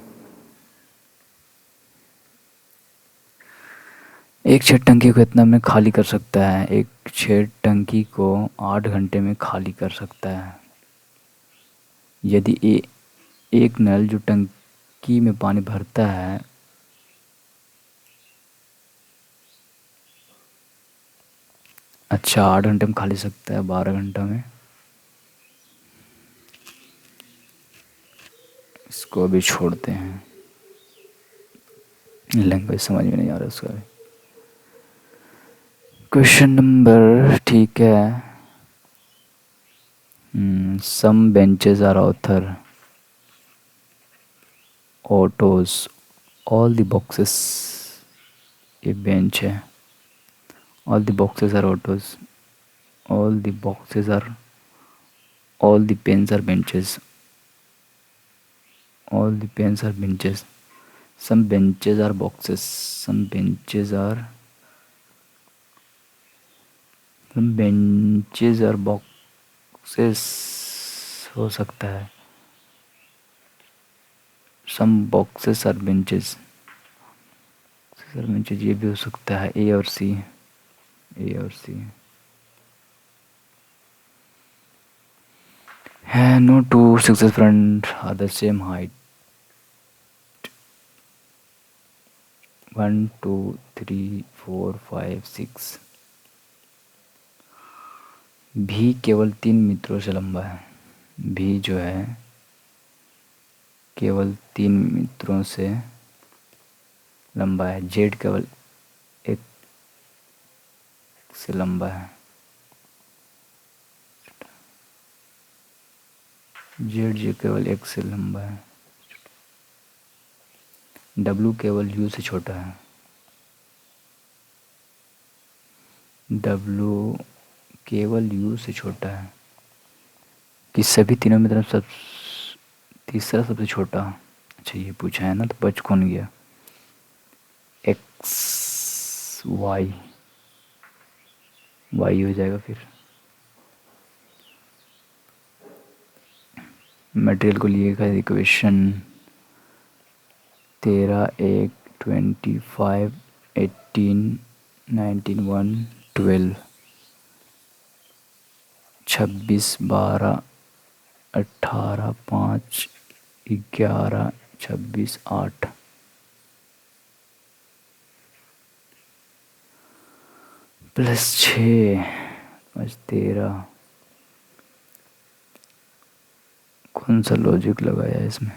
एक छेद टंकी को इतना में खाली कर सकता है, एक छेद टंकी को 8 घंटे में खाली कर सकता है। यदि एक नल जो टंकी में पानी भरता है, अच्छा 8 घंटे में खाली सकता है, 12 घंटा में, इसको अभी छोड़ते हैं, लैंग्वेज समझ में नहीं आ रहा उसका भी। क्वेश्चन नंबर ठीक है। Some benches are author autos, all the boxes, ये बेंच है, all the boxes are autos, all the boxes are, all the pens are benches, all the pens are benches, some benches are boxes, some benches are, some benches are boxes हो सकता है, some boxes are benches, sir benches ये भी हो सकता है, ए और सी, ए और सी है। No two successive friend are the same height, 1 2 3 4 5 6। भी केवल 3 मित्रों से लंबा है, भी जो है केवल 3 मित्रों से लंबा है, जेड केवल एक से लंबा है। जेड जे केवल x से लंबा है। W केवल u से छोटा है। W केवल u से छोटा है। कि सभी तीनों में तरफ तीसरा सबसे छोटा। अच्छा ये पूछा है ना, तो बच कौन गया? x y हो जाएगा फिर। मटेरियल को लिएगा इक्वेशन 13, 1, 25, 18, 19, 1, 12, 26, 12, 18, 5, 11, 26, 8 प्लस 6 5 13। कौन सा लॉजिक लगाया है इसमें?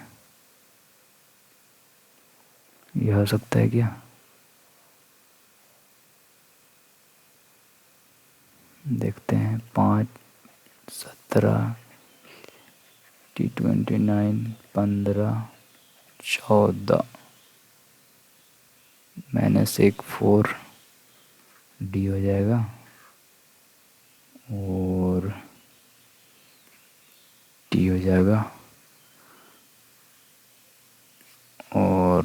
यह हो सकता है क्या? देखते हैं। 5, 17, 29, 15, 14 -1 4 डी हो जाएगा। और टी हो जाएगा। और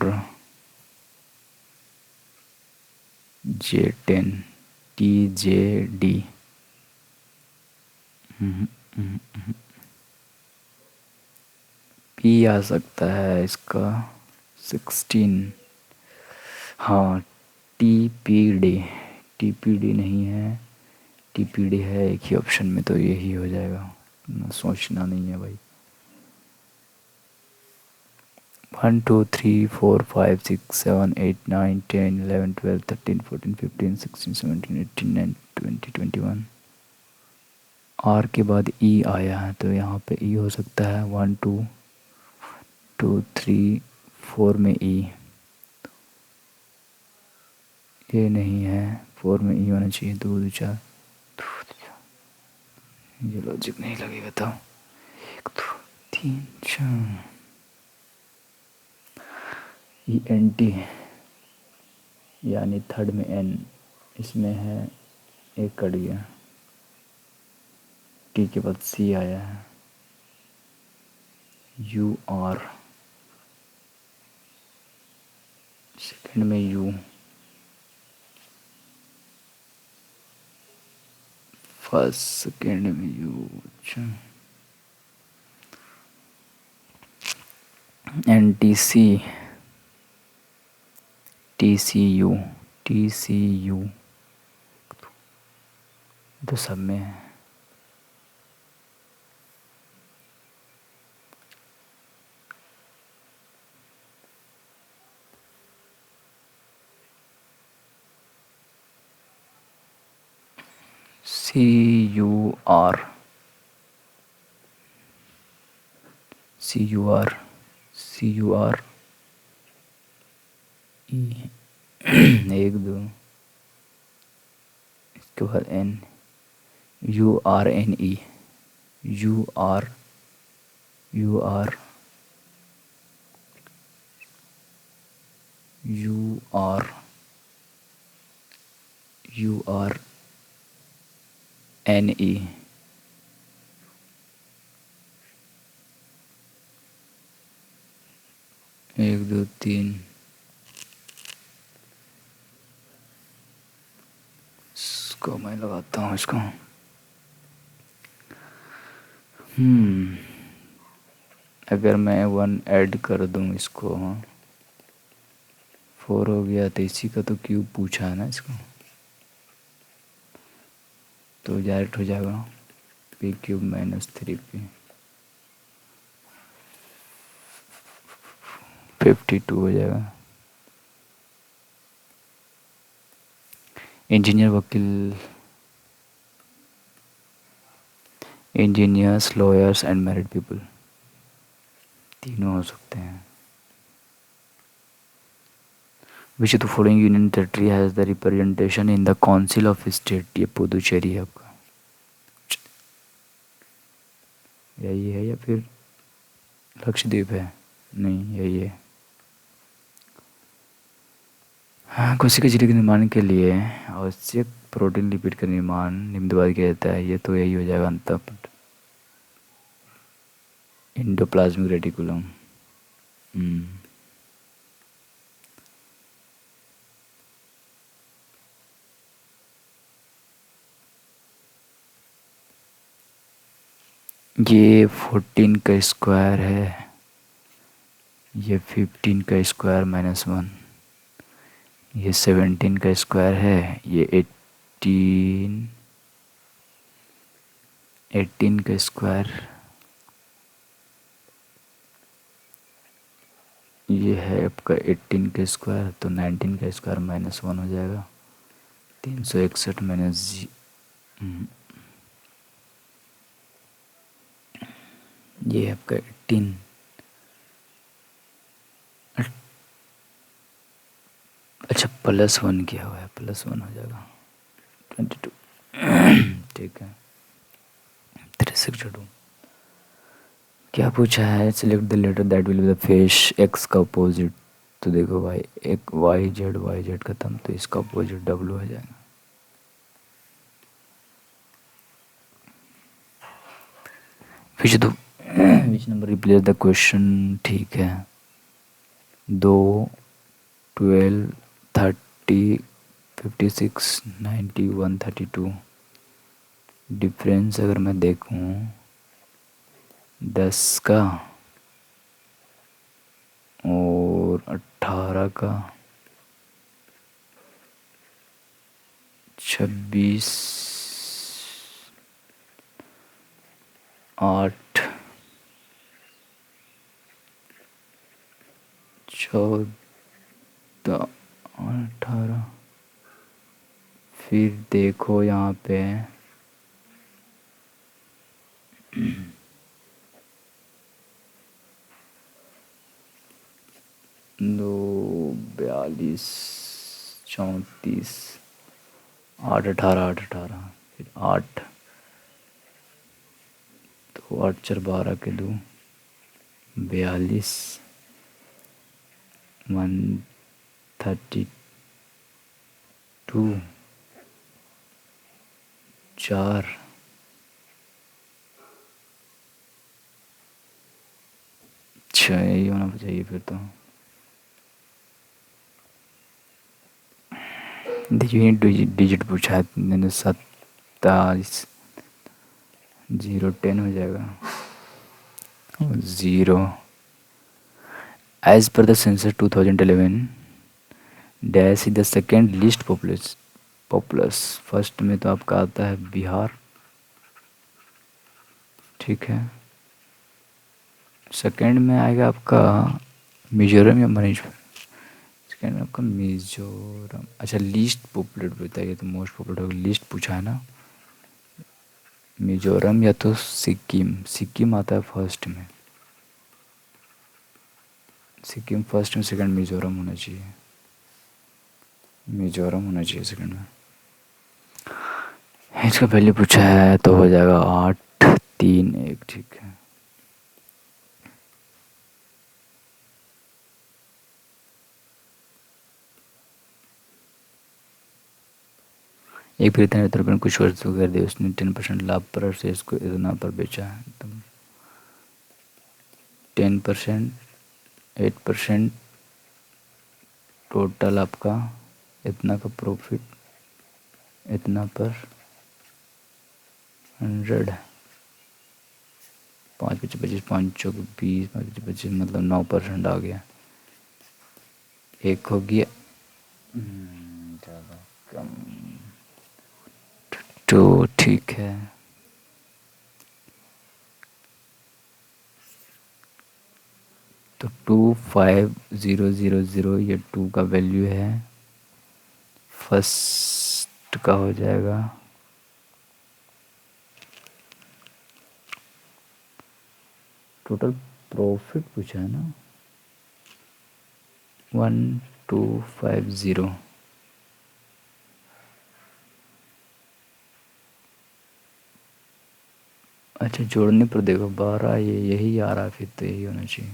J10 TJD। पी आ सकता है इसका 16। हाँ TPD। TPD नहीं है, TPD है एक ही ऑप्शन में, तो यही हो जाएगा। सोचना नहीं है भाई। 1 2 3 4 5 6 7 8 9 10 11 12 13 14 15 16 17 18 19 20 21। आर के बाद ई आया है, तो यहाँ पे ई हो सकता है 1 2 2 3 4 में ई। ये नहीं है, 4 में ई होना चाहिए। 2 2 4। ये लॉजिक नहीं लगेगा। तो 1 2 3 4 ENT यानी थर्ड में N, इसमें है एक कट गया। टी के बाद C आया है। UR सेकंड में U, फर्स्ट सेकंड में U। अच्छा NTC TCU तो सब में है। CUR E 1 2। इसके बाद N URNE URNE 1 2 3। इसको मैं लगाता हूँ इसको। अगर मैं 1 ऐड कर दूँ इसको, 4 हो गया, तो इसी का तो क्यूब पूछा है ना इसको, तो डायरेक्ट हो जाएगा P क्यूब -3P 52 हो जाएगा। इंजीनियर, वकील, engineers, lawyers and married people तीनों हो सकते हैं। Which of the following union territory has the representation in the council of state? ये पुदुचेरी है आपका, यही है या फिर लक्षद्वीप है? नहीं, यही है। हाँ, कोशिका झिल्ली के निर्माण के लिए आवश्यक प्रोटीन लिपिड का निर्माण निम्न द्वारा किया जाता है। ये तो यही हो जाएगा, अंतःपट इंडोप्लाज्मिक रेटिकुलम। ये 14 का स्क्वायर है, ये 15 का स्क्वायर -1, ये 17 का स्क्वायर है, ये 18 का स्क्वायर, ये है आपका 18 का स्क्वायर, तो 19 का स्क्वायर -1 हो जाएगा। 361 माइनस ये आपका 18, अच्छा +1 किया हुआ है, +1 हो जाएगा 22। ठीक है, 362। क्या पूछा है? Select the letter that will be the face X का अपोजिट। तो देखो भाई, एक वाई जेड खत्म, तो इसका अपोजिट डब्लू हो जाएगा। Which number replace the question? ठीक है, 2, 12, 30, 56, 90, 132। डिफरेंस अगर मैं देखूं 10 का और 18 का, 26, 8, 14 और 18। फिर देखो यहाँ पे 2, 42, 34, 8, 18, फिर 8, तो 8 4 12 के 2, 42, 132, 4, अच्छा यही होना चाहिए फिर तो। यूनिट डिजिट पूछा है, मैंने 27, 0 10 हो जाएगा, 0। As per the census 2011 dash is the second least populous. First में तो आपका आता है बिहार, ठीक है। सेकेंड में आएगा आपका मिजोरम या मणिपुर। सेकेंड में आपका मिजोरम। अच्छा, लिस्ट पॉपुलेट बताइए, तो मोस्ट पॉपुलर होगा, लिस्ट पूछा है ना। मिजोरम या तो सिक्किम, सिक्किम आता है फर्स्ट में, सिक्किम फर्स्ट में, सेकंड मिजोरम होना चाहिए, मिजोरम होना चाहिए सेकंड में। इसका वैल्यू पूछा है तो हो जाएगा 8, 3, 1, ठीक है। एक खरीदार ने कुछ वस्तु कर दी, उसने 10% लाभ पर से इसको इतना पर बेचा है, तो 10%, 8%, टोटल आपका इतना का प्रॉफिट, इतना पर 100, 5 25 25, 5 चौक 20, 5 25 25, मतलब 9% आ गया। एक हो गया ज़्यादा कम, तो ठीक है। तो 25000, ये 2 का वैल्यू है, फर्स्ट का हो जाएगा टोटल प्रॉफिट पूछा है ना, 1 250। अच्छा जोड़ने पर देखो 12, ये यही आ रहा है, फिर तो यही होना चाहिए।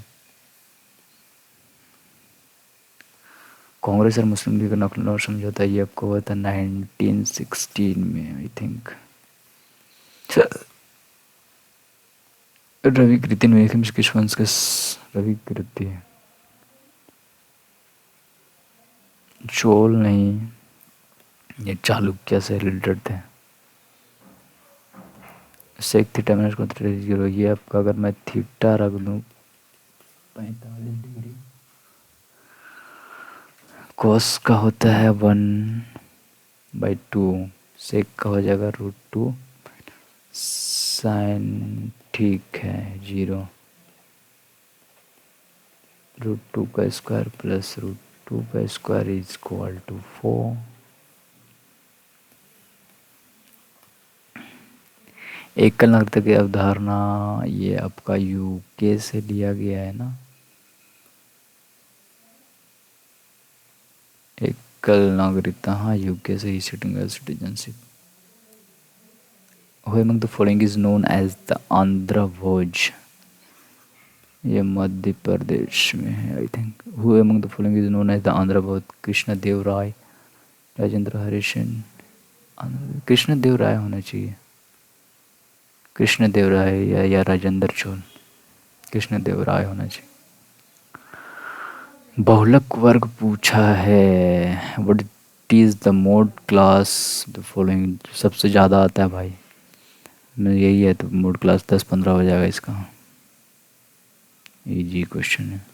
कांग्रेस और मुस्लिम लीग का लखनऊ समझौता ये आपको हुआ था 1916 में आई थिंक। रवि कृति में किस वंश के रवि कृति चोल नहीं, ये चालुक्य से रिलेटेड थे। सेक थीटा माइनस को 0, ये आपका अगर मैं थीटा रख दूँ 45 डिग्री, कोस का होता है 1/2, सेक का हो जाएगा √2, साइन ठीक है 0, √2 का स्क्वायर प्लस √2 का स्क्वायर इज इक्वल टू 4। एकल नागरिकता की अवधारणा ये आपका यूके से लिया गया है ना। एकल नागरिकता, हाँ यूके से ही, citizenship. Who among the following is known as the Andhra Bhoja, ये मध्य प्रदेश में है I think. Who among the following is known as the Andhra Bhoja? Krishna Deva Raya, Rajendra हरिशन, कृष्ण देव राय होना चाहिए, कृष्ण देव राय या राजेंद्र चोल, कृष्ण देव राय होना चाहिए। बहुलक वर्ग पूछा है, what is the mode class the following, सबसे ज़्यादा आता है भाई मैं यही है, तो मोड क्लास 10-15 हो जाएगा इसका, इजी क्वेश्चन है।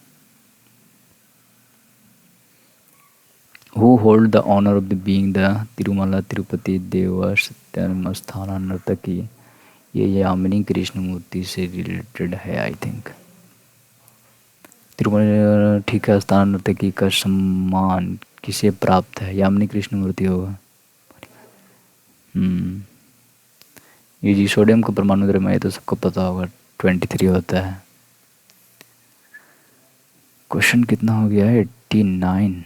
Who hold the honour of the being the Tirumala Tirupati Devasthanam स्थान नर्तकी, ये यामिनी कृष्णमूर्ति से रिलेटेड है आई थिंक। तिरुमला ठीक है, स्थान नर्तकी का सम्मान किसे प्राप्त है? यामिनी कृष्णमूर्ति होगा। ये जी सोडियम का परमाणु द्रव्य तो सबको पता होगा 23 होता है। क्वेश्चन कितना हो गया है? 89।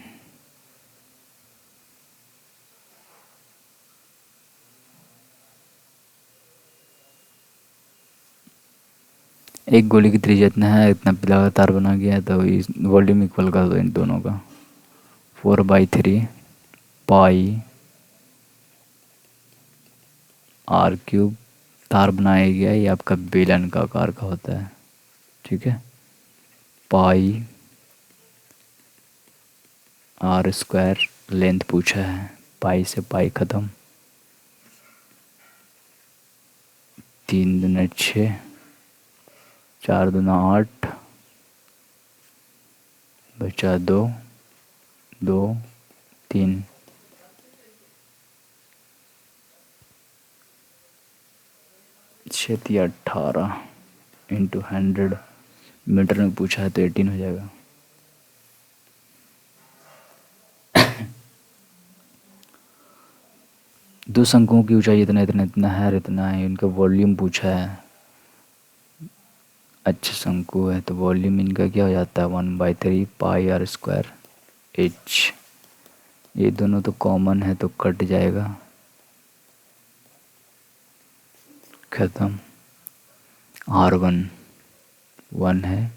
एक गोली की त्रिज्या इतना है, इतना लगातार बना गया है, तो इस वॉल्यूम इक्वल कर दो इन दोनों का, 4/3 पाई r³ तार बनाया गया, ये आपका बेलन का आकार का होता है, ठीक है। पाई r² लेंथ पूछा है, पाई से पाई ख़त्म, 3 दूना 6, 4 दूना 8, बचा 2, 2, 3, 6 या 18 इंटू 100 मीटर में पूछा है, तो 18 हो जाएगा। दो शंकुओं की ऊंचाई इतना इतना इतना है, इतना है, इनका वॉल्यूम पूछा है। अच्छा शंकु है तो वॉल्यूम इनका क्या हो जाता है? 1/3 पाई r²। h ये दोनों तो कॉमन है तो कट जाएगा, खत्म। r1 1 है,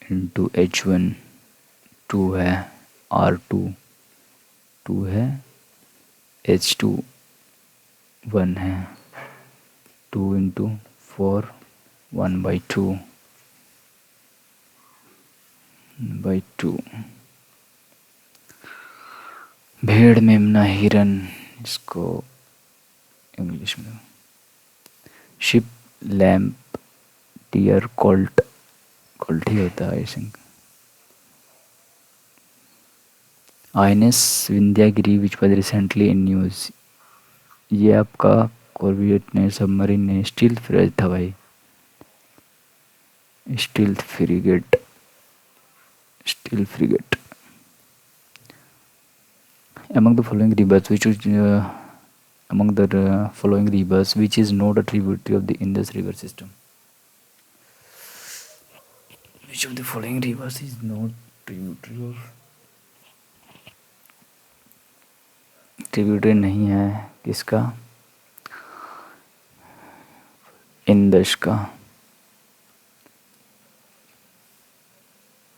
इंटू h1 2 है, r2 2 है, h2 1 है, 2 इंटू 4 1/2 2। भेड़ मेमना हिरन, इसको इंग्लिश में ship lamp deer colt, colt ही होता है I think. INS Vindhyagiri which was recently in news, ये आपका कॉर्वेट ने सबमरीन ने स्टील फ्रिगेट था भाई, steel frigate, steel frigate. among the following rivers which is among the following rivers which is not a tributary of the Indus river system, which of the following rivers is not tributary of tributary नहीं है किसका, Indus का।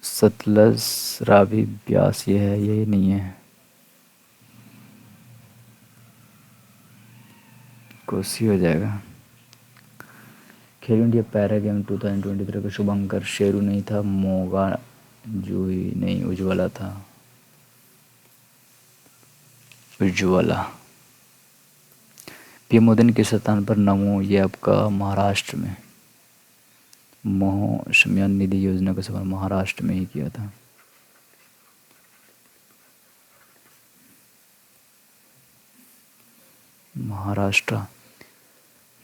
सतलज, रावी, ब्यास ये है, ये नहीं है। कोसी हो जाएगा। खेलो इंडिया पैरा गेम 2023 का शुभंकर शेरू नहीं था, मोगा जूही नहीं, उज्ज्वला था। उज्ज्वला। पीएम मोदी ने किस स्थान पर नमो, ये आपका महाराष्ट्र में, मोह सम्मान निधि योजना का सफल महाराष्ट्र में ही किया था। महाराष्ट्र।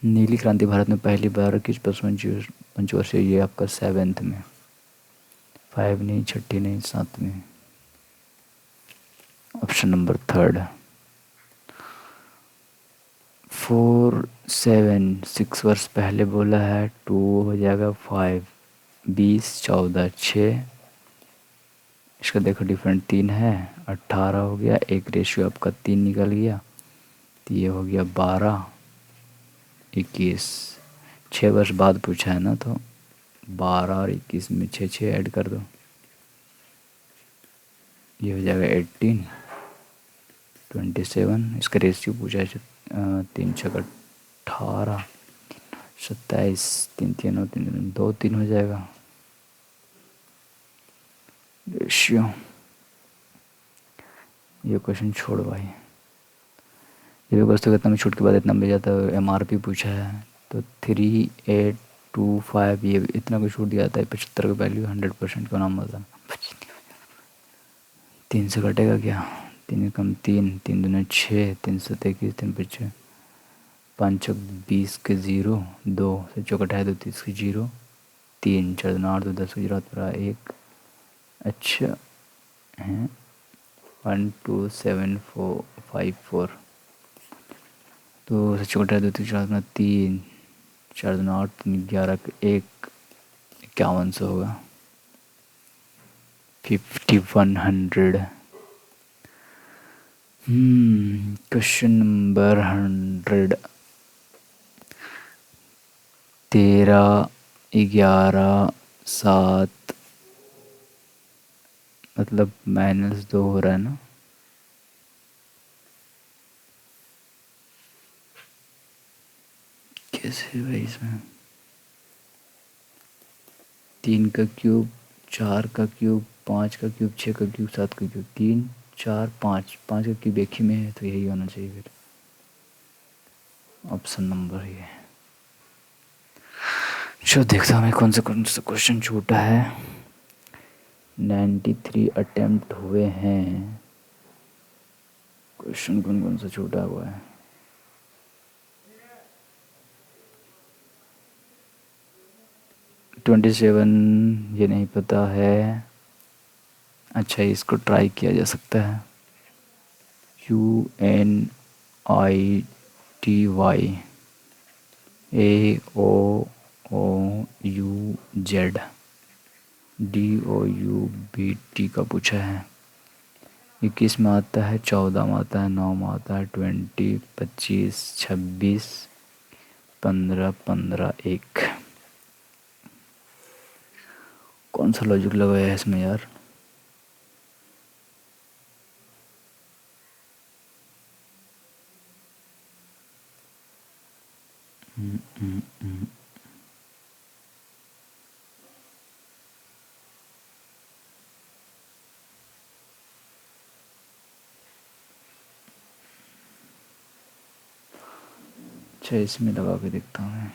नीली क्रांति भारत में पहली बार किस पंचवर्षीय, ये आपका 7th में, 5 नहीं, 6ठी नहीं, 7वीं। Option number 3। 4 7 6 वर्ष पहले बोला है, 2 हो जाएगा, 5 20 14 6। इसका देखो डिफरेंट 3 है, 18 हो गया, एक रेशियो आपका 3 निकल गया, तो ये हो गया 12 21। 6 वर्ष बाद पूछा है ना, तो 12 और 21 में 6 ऐड कर दो, ये हो जाएगा 18 27। इसका रेशियो पूछा है 3 6 18 27, 3 3 और 3 2 3 हो जाएगा रेशियो। ये क्वेश्चन छोड़ भाई। ये भी वस्तु कितना में छूट के बाद इतना मिल जाता है, MRP पूछा है, तो 3825, ये इतना को छूट दिया जाता है, 75 का वैल्यू 100% का नाम बताना। 3 से कटेगा क्या, 3 कम 3, 3 दूनी 6, 3 7 21, 3 5 5 20 के 0, 2 से चौकट है 2 30 के 0, 3 4 2 8 2 10 के 0 पर 1। अच्छा हैं 1 2 7 4 5 4, तो से चौकट है 2 3 4 3 4 2 8 3 11 1 5100 होगा, 5100। Question number 100। 13 11 7 मतलब -2 हो रहा है ना, कैसे भाई इसमें 3 का क्यूब, 4 का क्यूब, 5 का क्यूब, 6 का क्यूब, 7 का क्यूब, 3 4 5, 5 का क्यूब एक ही में है, तो यही होना चाहिए फिर, ऑप्शन नंबर ये। चलो देखता हूँ कौन सा क्वेश्चन छूटा है। 93 अटेम्प्ट हुए हैं, क्वेश्चन कौन कौन सा छूटा हुआ है। $27 ये नहीं पता है। अच्छा इसको ट्राई किया जा सकता है, UNITY AOOUZ DOUBT का पूछा है। 21 में आता है, 14 में आता है, 9 में आता है, 20 25 26 15 15 1। कौन सा लॉजिक लगाया है इसमें यार। अच्छा इसमें लगा के देखता हूँ मैं,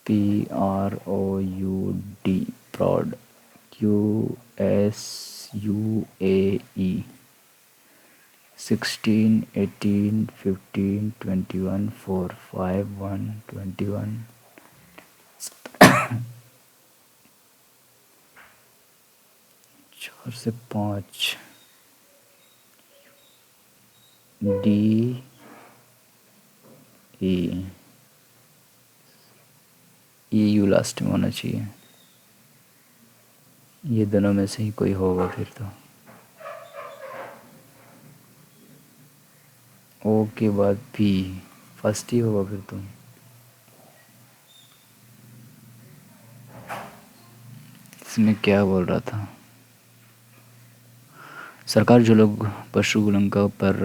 PROUD प्रॉड, QSUAE 16 18 15 21 4 5 1 21 4 से 5 DE EU लास्ट में होना चाहिए, ये दोनों में से ही कोई होगा फिर तो। ओ के बाद पी, फर्स्ट ही होगा फिर तो। इसमें क्या बोल रहा था? सरकार जो लोग पशु उल्लंघन पर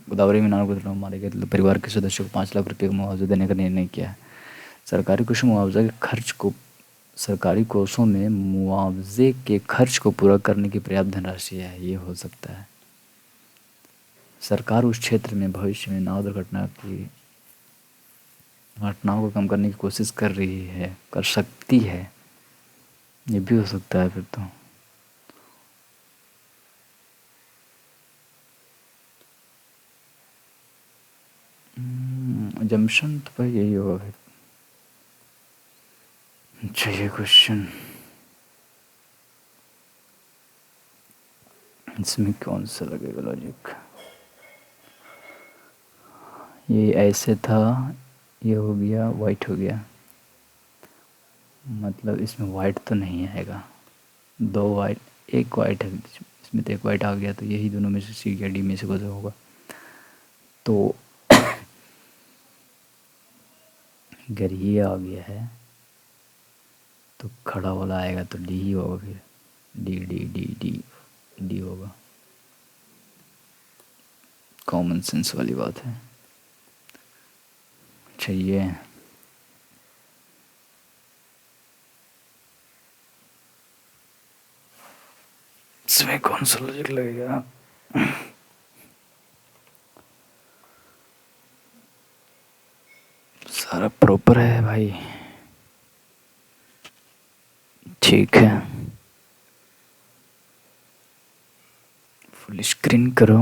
गोदावरी में नाव को मारे गए तो परिवार के सदस्यों को 5 लाख रुपए का मुआवजा देने का निर्णय किया है। सरकारी कोषों मुआवजा के खर्च को सरकारी कोषों में मुआवजे के खर्च को पूरा करने की पर्याप्त धनराशि है। ये हो सकता है सरकार उस क्षेत्र में भविष्य में नाव दुर्घटना की घटनाओं को कम करने की कोशिश कर रही है, कर सकती है। ये भी हो सकता है फिर तो। जम्पशन तो भाई यही होगा फिर। अच्छा ये क्वेश्चन, इसमें कौन सा लगेगा लॉजिक? ये ऐसे था, ये हो गया, वाइट हो गया, मतलब इसमें वाइट तो नहीं आएगा। 2 वाइट, 1 वाइट है इसमें, तो 1 वाइट आ गया, तो यही दोनों में से सी या डी में से कोई होगा। तो अगर ये आ गया है तो खड़ा वाला आएगा तो डी ही होगा फिर। D D D D D होगा। कॉमन सेंस वाली बात है। अच्छा ये इसमें कौन सा लॉजिक लगेगा? सारा प्रॉपर है भाई। ठीक है, फुल स्क्रीन करो।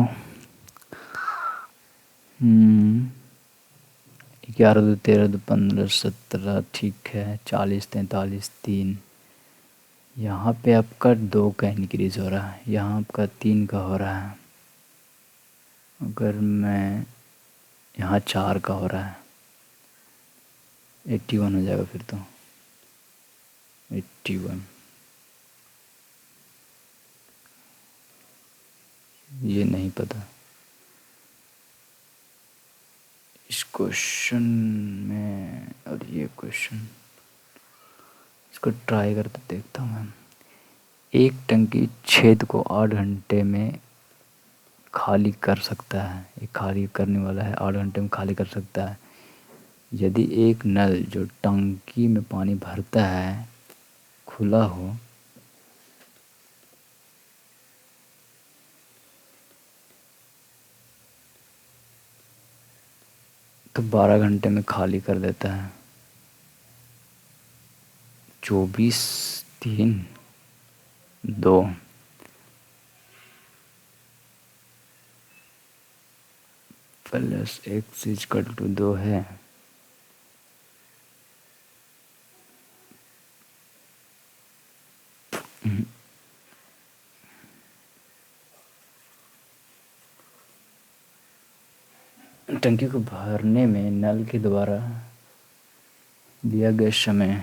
11 2 13 2 15 17, ठीक है। 40 43 3, यहाँ पे आपका 2 का इंक्रीज हो रहा है, यहाँ आपका 3 का हो रहा है। अगर मैं यहाँ 4 का हो रहा है, 81 हो जाएगा फिर तो। 81, ये नहीं पता। इस क्वेश्चन में और ये क्वेश्चन, इसको ट्राई करके देखता हूँ मैं। एक टंकी छेद को 8 घंटे में खाली कर सकता है। एक खाली करने वाला है, 8 घंटे में खाली कर सकता है। यदि एक नल जो टंकी में पानी भरता है खुला हो तो 12 घंटे में खाली कर देता है। 24 3 2 प्लस x इक्वल टू 2 है। टंकी को भरने में नल के द्वारा दिया गया समय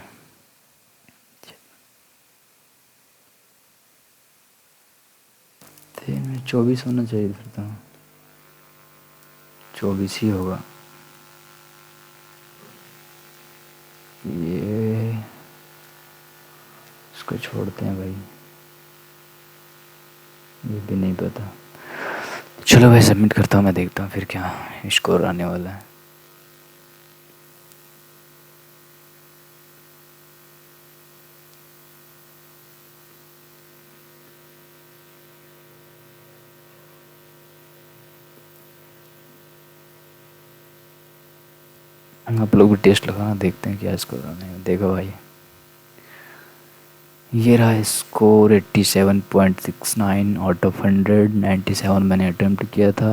24 होना चाहिए, फिर तो 24 ही होगा। ये इसको छोड़ते हैं भाई, ये भी नहीं पता। चलो भाई सबमिट करता हूँ, मैं देखता हूँ फिर क्या स्कोर आने वाला है। आप लोग भी टेस्ट लगाना, देखते हैं क्या स्कोर आने है। देखो भाई ये रहा स्कोर 87.69 आउट ऑफ 100। 97 मैंने अटेम्प्ट किया था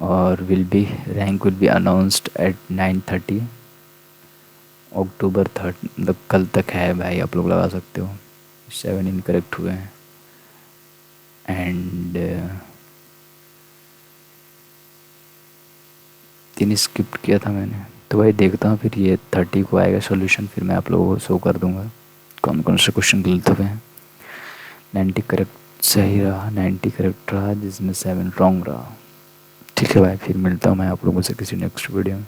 और rank will be announced at 9:30 October 3rd, मतलब कल तक है भाई, आप लोग लगा सकते हो। 7 इनकरेक्ट हुए हैं एंड 3 स्किप किया था मैंने। तो भाई देखता हूँ फिर ये 30 को आएगा सॉल्यूशन, फिर मैं आप लोगों को शो कर दूंगा कौन कौन से क्वेश्चन गलत हुए हैं। 90 करेक्ट सही रहा, 90 करेक्ट रहा, जिसमें 7 रॉन्ग रहा। ठीक है। ओके भाई, फिर मिलता हूँ मैं आप लोगों से किसी नेक्स्ट वीडियो में।